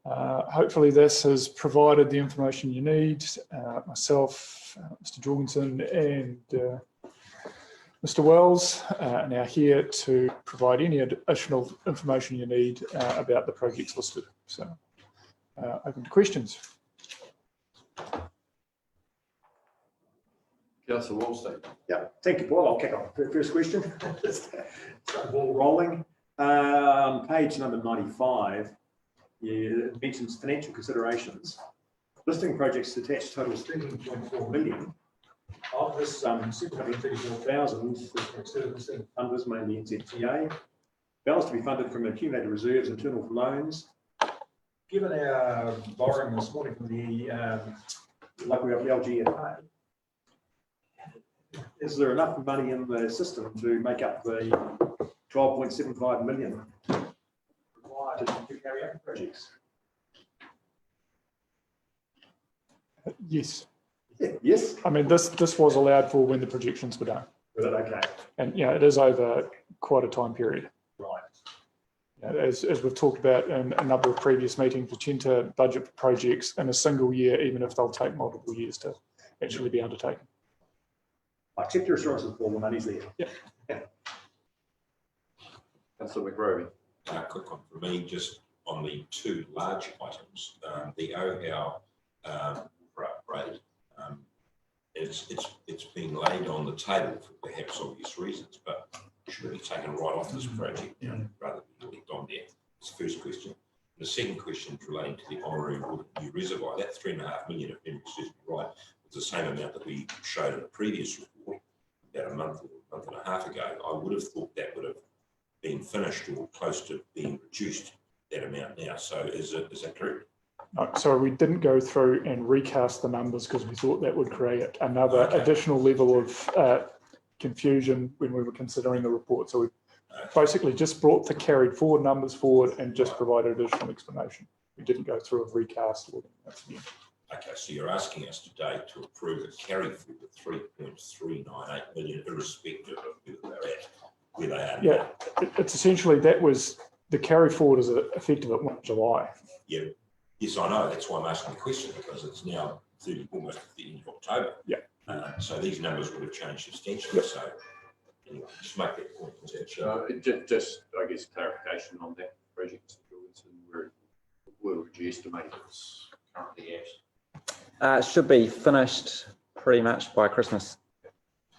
S8: hopefully this has provided the information you need. Myself, Mr. Jorgensen and Mr. Wells are now here to provide any additional information you need about the projects listed. So open to questions.
S2: Councillor Wallstein.
S10: Yeah, thank you, Paul. I'll kick off the first question. Start the ball rolling. Page number 95, it mentions financial considerations. Listing projects attached totals 13.4 million. Of this, 734,000 is considered funders, mainly NZTA. Balance to be funded from accumulated reserves, internal loans. Given our borrowing this morning from the like we have the LGFA, is there enough money in the system to make up the 12.75 million required to carry out projects?
S8: Yes.
S10: Yes.
S8: I mean, this was allowed for when the projections were done.
S10: Was it okay?
S8: And yeah, it is over quite a time period.
S10: Right.
S8: As we've talked about in a number of previous meetings, we tend to budget for projects in a single year, even if they'll take multiple years to actually be undertaken.
S10: I checked your assurances, Paul, the money's there.
S8: Yeah.
S2: Councillor McGrovey.
S7: Quick one for me, just on the two large items, the OHAL for upgrade. It's being laid on the table for perhaps obvious reasons, but should be taken right off this project rather than left on there. That's the first question. The second question is relating to the Oamaru new reservoir. That 3.5 million, if memory serves me right, was the same amount that we showed in a previous report about a month and a half ago. I would have thought that would have been finished or close to being reduced, that amount now. So is that correct?
S8: No, sorry, we didn't go through and recast the numbers because we thought that would create another additional level of confusion when we were considering the report. So we basically just brought the carried forward numbers forward and just provided additional explanation. We didn't go through a recast or anything.
S7: Okay, so you're asking us today to approve a carry forward of 3.398 million, irrespective of where they are.
S8: Yeah, it's essentially that was the carry forward is effective at 1 July.
S7: Yeah. Yes, I know. That's why I'm asking the question, because it's now almost at the end of October.
S8: Yeah.
S7: So these numbers would have changed substantially. Yep. So anyway, just make that point.
S2: Just, I guess, clarification on that project. We're reduced to make it's currently at.
S16: It should be finished pretty much by Christmas.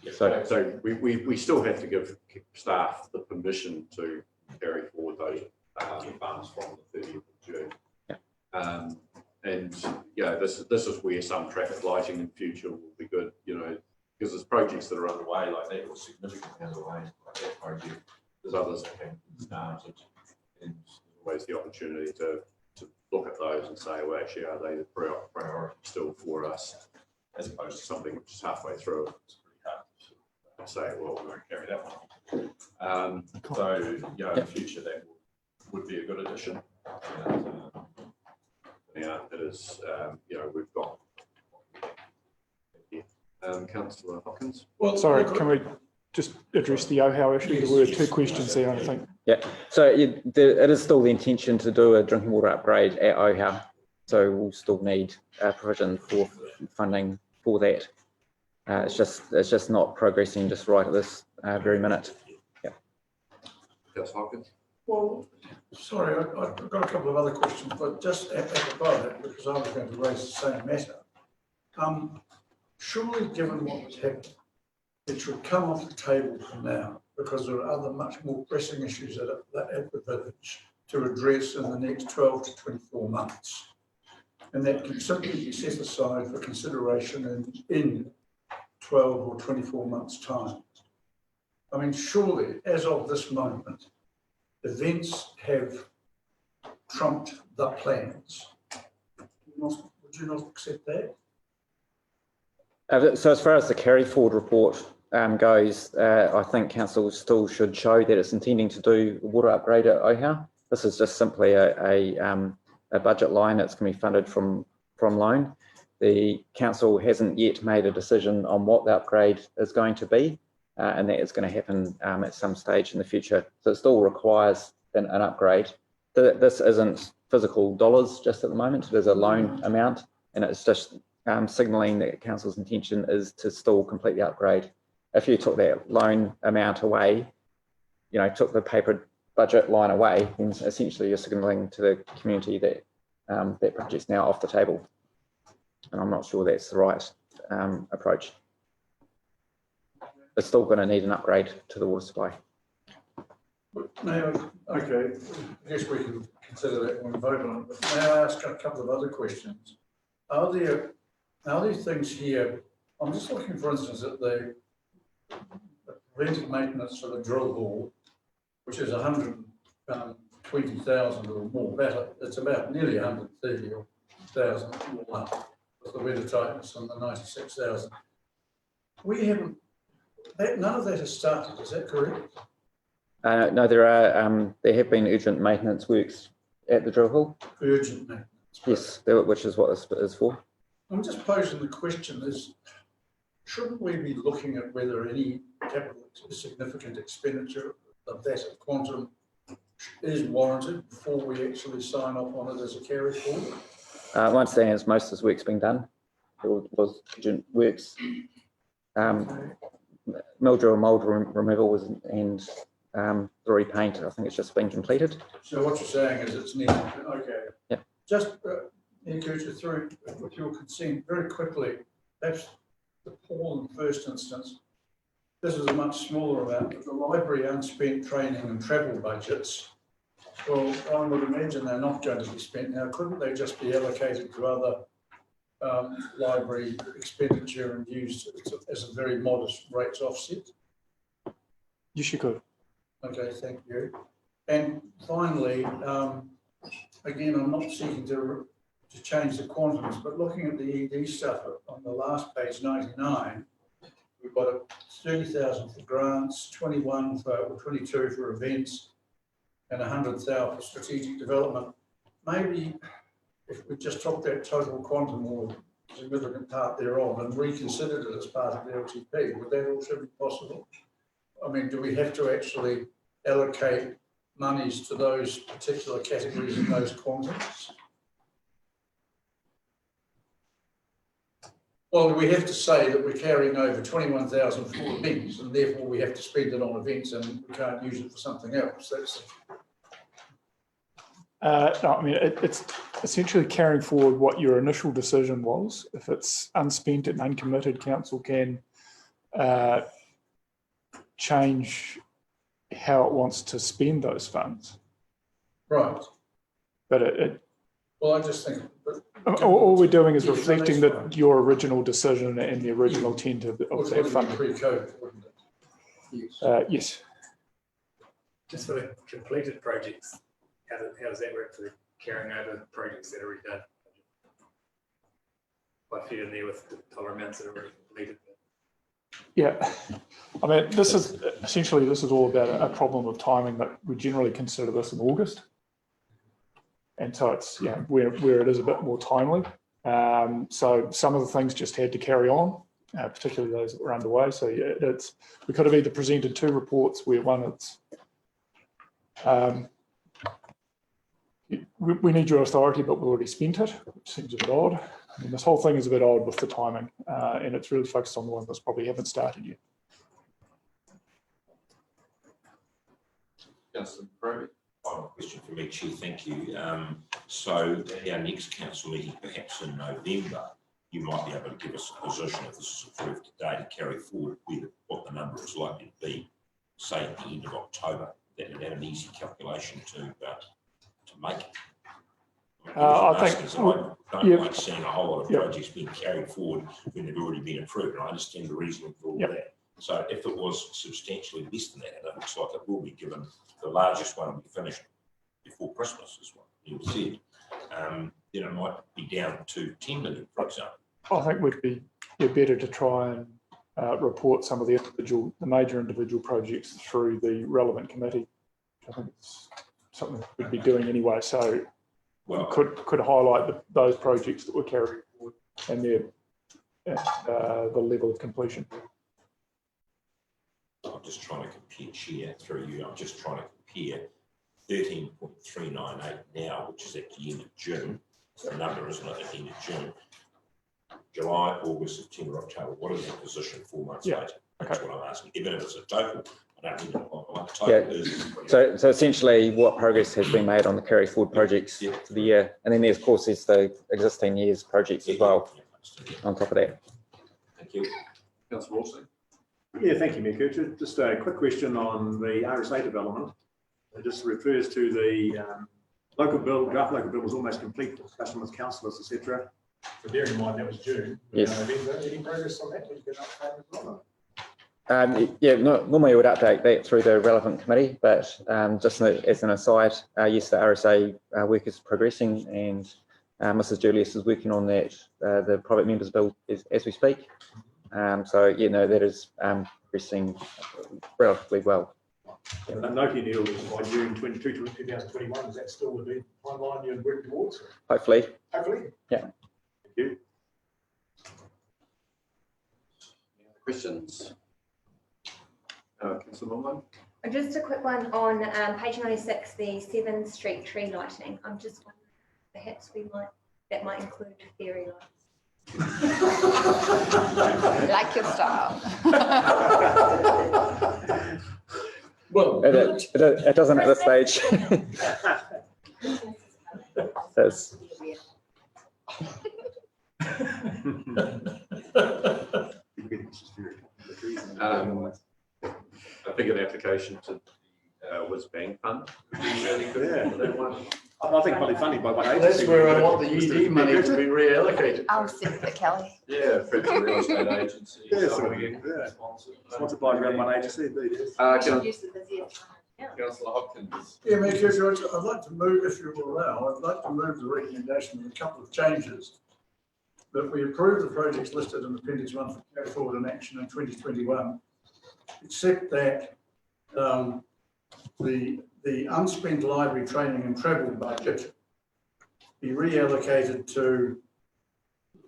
S2: Yeah, so we still have to give staff the permission to carry forward those funds from the 30th of June. And yeah, this is where some traffic lighting in future will be good, because there's projects that are underway like that or significantly underway like that project. There's others that can start it, and there's always the opportunity to look at those and say, well, actually, are they the priority still for us, as opposed to something which is halfway through. It's pretty hard to say, well, we won't carry that one. So, in the future, that would be a good addition. Yeah, it is, we've got. Councillor Hopkins.
S8: Well, sorry, can we just address the OHAL issue? There were two questions there, I think.
S16: Yeah, so it is still the intention to do a drinking water upgrade at OHAL. So we'll still need provision for funding for that. It's just not progressing just right at this very minute. Yeah.
S2: Councillor Hopkins.
S5: Well, sorry, I've got a couple of other questions, but just at the moment, because I was going to raise the same matter. Surely, given what has happened, it should come off the table from now, because there are other much more pressing issues at the village to address in the next 12 to 24 months. And that can simply be set aside for consideration in 12 or 24 months' time. I mean, surely, as of this moment, events have trumped the plans. Would you not accept that?
S16: So as far as the carry forward report goes, I think council still should show that it's intending to do a water upgrade at OHAL. This is just simply a budget line that's going to be funded from loan. The council hasn't yet made a decision on what the upgrade is going to be, and that is going to happen at some stage in the future. So it still requires an upgrade. This isn't physical dollars just at the moment. It is a loan amount, and it's just signalling that council's intention is to still complete the upgrade. If you took that loan amount away, took the paper budget line away, then essentially you're signalling to the community that that project's now off the table. And I'm not sure that's the right approach. It's still going to need an upgrade to the water supply.
S5: Now, okay, I guess we can consider that when we vote on it, but may I ask a couple of other questions? Are there things here, I'm just looking, for instance, at the preventive maintenance for the drill hall, which is 120,000 or more, it's about nearly 130,000 all up, with the weather tightness and the 96,000. We haven't, none of that has started, is that correct?
S16: No, there have been urgent maintenance works at the drill hall.
S5: Urgent maintenance?
S16: Yes, which is what this is for.
S5: I'm just posing the question is, shouldn't we be looking at whether any capital significant expenditure of that quantum is warranted before we actually sign off on it as a carry forward?
S16: My understanding is most of this work's been done. It was urgent works. Mill drill, mould removal and the repaint, I think it's just been completed.
S5: So what you're saying is it's needed, okay.
S16: Yeah.
S5: Just through, with your consent, very quickly, perhaps the Paul in the first instance, this is a much smaller amount, but the library unspent training and travel budgets, well, I would imagine they're not going to be spent now. Couldn't they just be allocated to other library expenditure and used as a very modest rates offset?
S8: Yes, you could.
S5: Okay, thank you. And finally, again, I'm not seeking to change the quantums, but looking at the ED stuff on the last page, 99, we've got 30,000 for grants, 21 or 22 for events, and 100,000 for strategic development. Maybe if we just took that total quantum or significant part thereof and reconsidered it as part of the LTP, would that also be possible? I mean, do we have to actually allocate monies to those particular categories and those quantums? Well, we have to say that we're carrying over 21,000 for events, and therefore we have to spend it on events and we can't use it for something else. That's
S8: no, I mean, it's essentially carrying forward what your initial decision was. If it's unspent and uncommitted, council can change how it wants to spend those funds.
S5: right.
S8: But
S5: Well, I just think.
S8: all we're doing is reflecting that your original decision and the original intent of that fund.
S5: Pre-COVID, wouldn't
S8: it? Yes.
S17: Just for the completed projects, how does that work for the carrying over projects that are already done? I fit in there with the dollar amounts that are already completed.
S8: Yeah, I mean, this is all about a problem of timing, that we generally consider this in August. And so it's, where it is a bit more timely. So some of the things just had to carry on. particularly those that were underway. So yeah, we could have either presented two reports where one it's we need your authority, but we've already spent it, which seems a bit odd. I mean, this whole thing is a bit odd with the timing, and it's really focused on the ones that probably haven't started yet.
S2: Councillor Brody.
S7: Final question for me, Chair, thank you. So at our next council meeting, perhaps in November, you might be able to give us a position, if this is approved today, to carry forward what the number is likely to be, say at the end of October. That would have an easy calculation to make.
S8: I think
S7: I don't like seeing a whole lot of projects being carried forward when they've already been approved. And I understand the reasoning for all that. So if it was substantially less than that, and it looks like it will be, given the largest one will be finished before Christmas, is what you said, then it might be down to 10 million, for example.
S8: I think would be better to try and report some of the major individual projects through the relevant committee. I think it's something we'd be doing anyway. So we could highlight those projects that were carried forward and the level of completion.
S7: I'm just trying to compare, Chair, through you, I'm just trying to compare 13.398 now, which is at the end of June. So the number isn't at the end of June. July, August, September, October. What is the position 4 months later? That's what I'm asking. Even if it's a total, I don't really know what the total is.
S16: So essentially what progress has been made on the carry forward projects for the year. And then there's, of course, there's the existing year's projects as well on top of that.
S7: Thank you.
S2: Councillor Wilson.
S10: Yeah, thank you, Mayor Kircher. Just a quick question on the RSA development. It just refers to the local bill. Draft local bill was almost complete, discussion with councillors, etc.
S6: But bear in mind that was June.
S16: Yes.
S6: Any progress on that?
S16: Normally we would update that through the relevant committee, but just as an aside, yes, the RSA work is progressing, and Mrs. Julius is working on that, the private members bill as we speak. That is progressing relatively well.
S10: And the Noki deal is by June 2021. Is that still the timeline you're working towards?
S16: Hopefully.
S10: Hopefully.
S16: Yeah.
S10: Thank you.
S2: Any other questions? Councillor Norman.
S9: Just a quick one on page 96, the 7th Street tree lighting. I'm just wondering, perhaps that might include fairy lights.
S1: Like your style.
S6: Well,
S16: it doesn't at this stage. That's
S2: I think an application to the Whiz Bang Fund would be really good for that one.
S10: I think probably funded by one agency.
S5: That's where I want the ED money to be reallocated.
S1: I'll send it to Kelly.
S2: Yeah, French real estate agency.
S10: Yeah,
S2: So
S10: so
S2: we get
S10: sponsored by around one agency.
S2: Councillor Hopkins.
S5: Yeah, Mayor Kircher, I'd like to move, if you will allow, I'd like to move the recommendation with a couple of changes. That we approve the projects listed in Appendix 1 for carry forward in action in 2021, except that the unspent library training and travel budget be reallocated to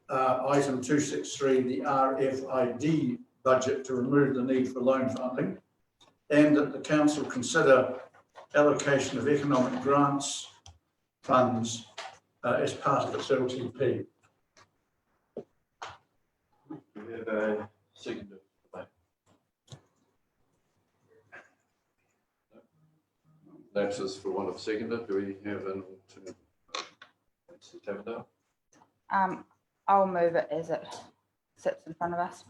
S5: item 263, the RFID budget, to remove the need for loan funding, and that the council consider allocation of economic grants funds as part of its LTP.
S2: We have a second. Lapses for one of seconded. Do we have an alternate?
S1: I'll move it as it sits in front of us.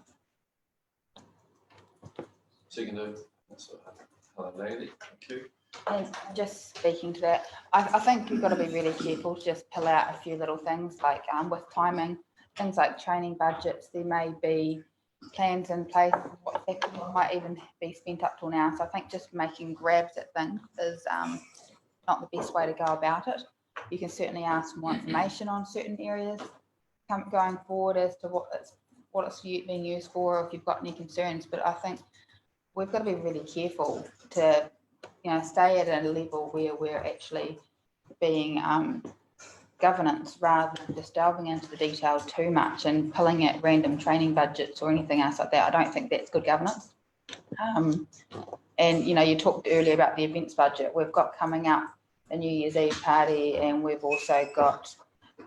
S2: Seconded. Lady. Thank you.
S1: And just speaking to that, I think you've got to be really careful to just pull out a few little things like with timing, things like training budgets. There may be plans in place, what might even be spent up till now. So I think just making grabs at things is not the best way to go about it. You can certainly ask more information on certain areas going forward as to what it's being used for, or if you've got any concerns. But I think we've got to be really careful to stay at a level where we're actually being governance rather than just delving into the detail too much and pulling at random training budgets or anything else like that. I don't think that's good governance. And, you know, you talked earlier about the events budget. We've got coming up a New Year's Eve party, and we've also got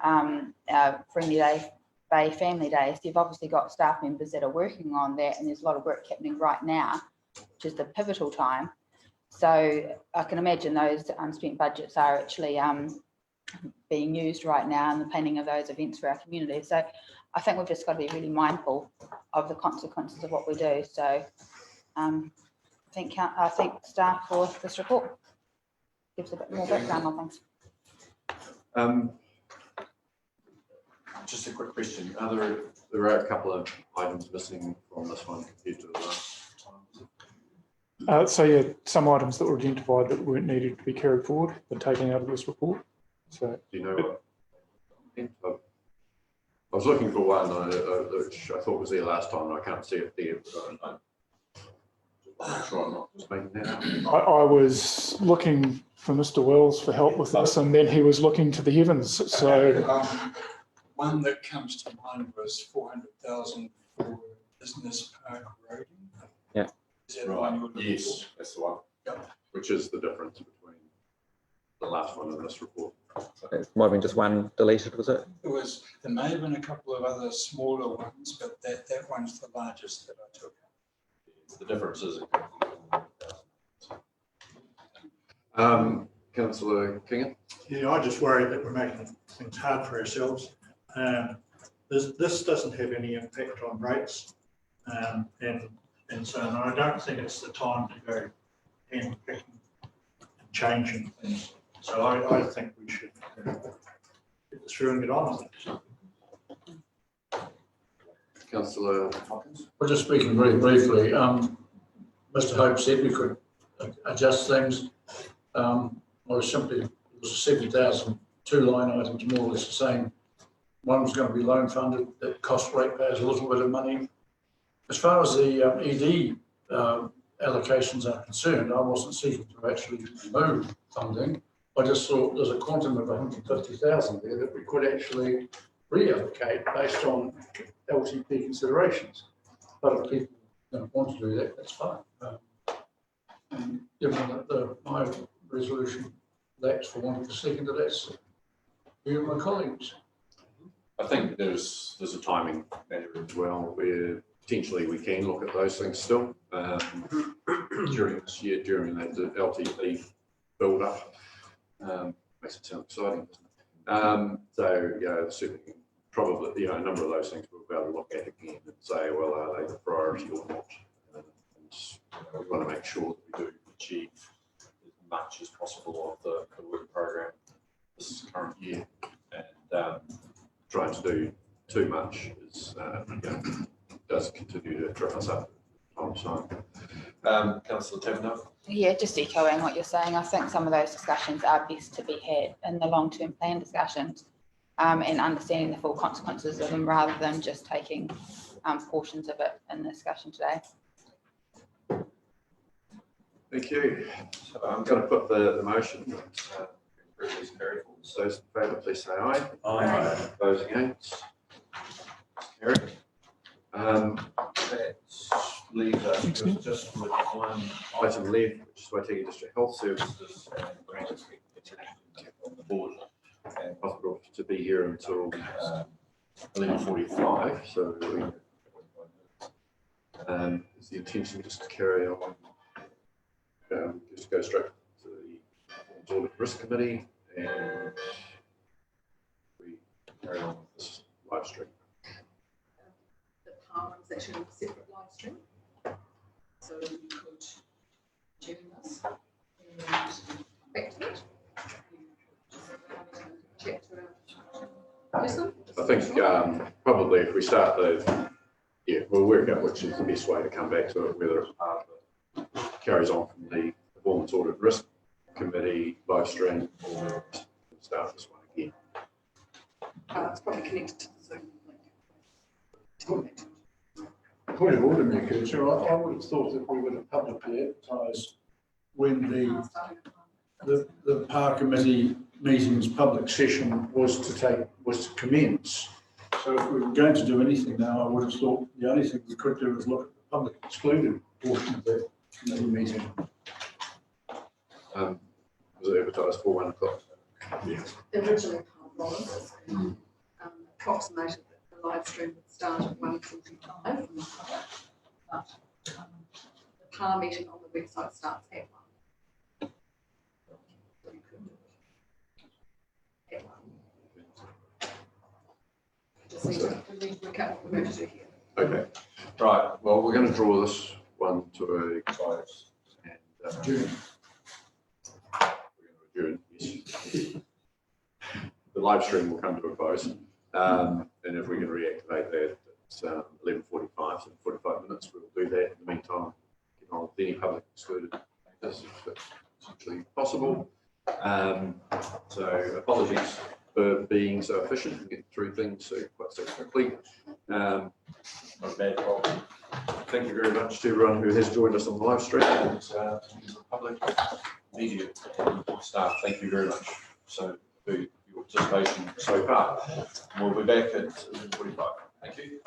S1: our Friendly Day Bay Family Day. So you've obviously got staff members that are working on that, and there's a lot of work happening right now, which is the pivotal time. So I can imagine those unspent budgets are actually being used right now in the planning of those events for our community. So I think we've just got to be really mindful of the consequences of what we do. So I thank staff for this report. Gives a bit more background on things.
S2: Just a quick question. There are a couple of items missing from this one compared to the last time.
S8: So yeah, some items that were identified that weren't needed to be carried forward were taken out of this report. So
S2: do you know what? I was looking for one which I thought was there last time, and I can't see it there. But I'm sure I'm not just making that up.
S8: I was looking for Mr. Wells for help with this, and then he was looking to the heavens. So
S5: one that comes to mind was 400,000 for business park roading.
S16: Yeah.
S5: Is that the one you were looking
S2: Yes, that's the one.
S5: Yep.
S2: Which is the difference between the last one and this report.
S16: It might have been just one deleted, was it?
S5: There may have been a couple of other smaller ones, but that one's the largest that I took.
S2: The difference is Councillor Kingham.
S6: Yeah, I just worry that we're making things hard for ourselves. This doesn't have any impact on rates, and so I don't think it's the time to go and changing things. So I think we should get this through and get on with it.
S2: Councillor Hopkins.
S5: Well, just speaking very briefly, Mr. Hope said we could adjust things. I was simply, it was 70,000, two line items, more or less the same. One was going to be loan funded, that cost ratepayers a little bit of money. As far as the ED allocations are concerned, I wasn't seeking to actually move funding. I just thought there's a quantum of 150,000 there that we could actually reallocate based on LTP considerations. But if people don't want to do that, that's fine. And given that my resolution lacks for want of a second, that's you and my colleagues.
S2: I think there's a timing matter as well, where potentially we can look at those things still during this year, during that LTP build up. Makes it sound exciting, doesn't it? So, you know, certainly, probably, you know, a number of those things we'll be able to look at again and say, well, are they the priority or not? And we want to make sure that we do achieve as much as possible of the work program this current year. And trying to do too much is, you know, does continue to trip us up from time to time. Councillor Taverneau.
S1: Yeah, just echoing what you're saying. I think some of those discussions are best to be had in the long-term plan discussions and understanding the full consequences of them rather than just taking portions of it in the discussion today.
S2: Thank you. So I'm going to put the motion that is carried forward. So those in favour, please say aye.
S13: Aye.
S2: Those against? Carried. That leaves us just with one item left, which is Waitaki District Health Services and grants on the board, and possible to be here until 11:45. So is the intention just to carry on, just go straight to the Audit Risk Committee, and we carry on with this live stream.
S18: It's actually a separate live stream, so you could join us and back to it. Check to our person.
S2: I think probably if we start we'll work out which is the best way to come back to it, whether it's part of it carries on from the Performance Audit Risk Committee live stream or start this one again.
S18: It's probably connected to the Zoom link.
S5: Point of order, Mayor Chair, I would have thought that we would have publicly advertised when the the power committee meeting's public session was to commence. So if we were going to do anything now, I would have thought the only thing we could do is look at the public excluded portion of that committee meeting.
S2: Was it advertised for 1 o'clock? Yes.
S18: Originally, was approximated that the live stream would start at 1:45 from the public, but the power meeting on the website starts at 1. So you could do it at 1. Just need to recap what we're going to do here.
S2: Okay, right, well, we're going to draw this one to a close and
S5: Adjourn.
S2: we're going to adjourn, yes. The live stream will come to a close, and if we can reactivate that, it's 11:45, so 45 minutes, we'll do that. In the meantime, get on with any public excluded matters if it's essentially possible. So apologies for being so efficient and getting through things quite so quickly. Not a bad problem. Thank you very much to everyone who has joined us on the live stream and the public media staff. Thank you very much. So for your participation so far. We'll be back at 11:45. Thank you.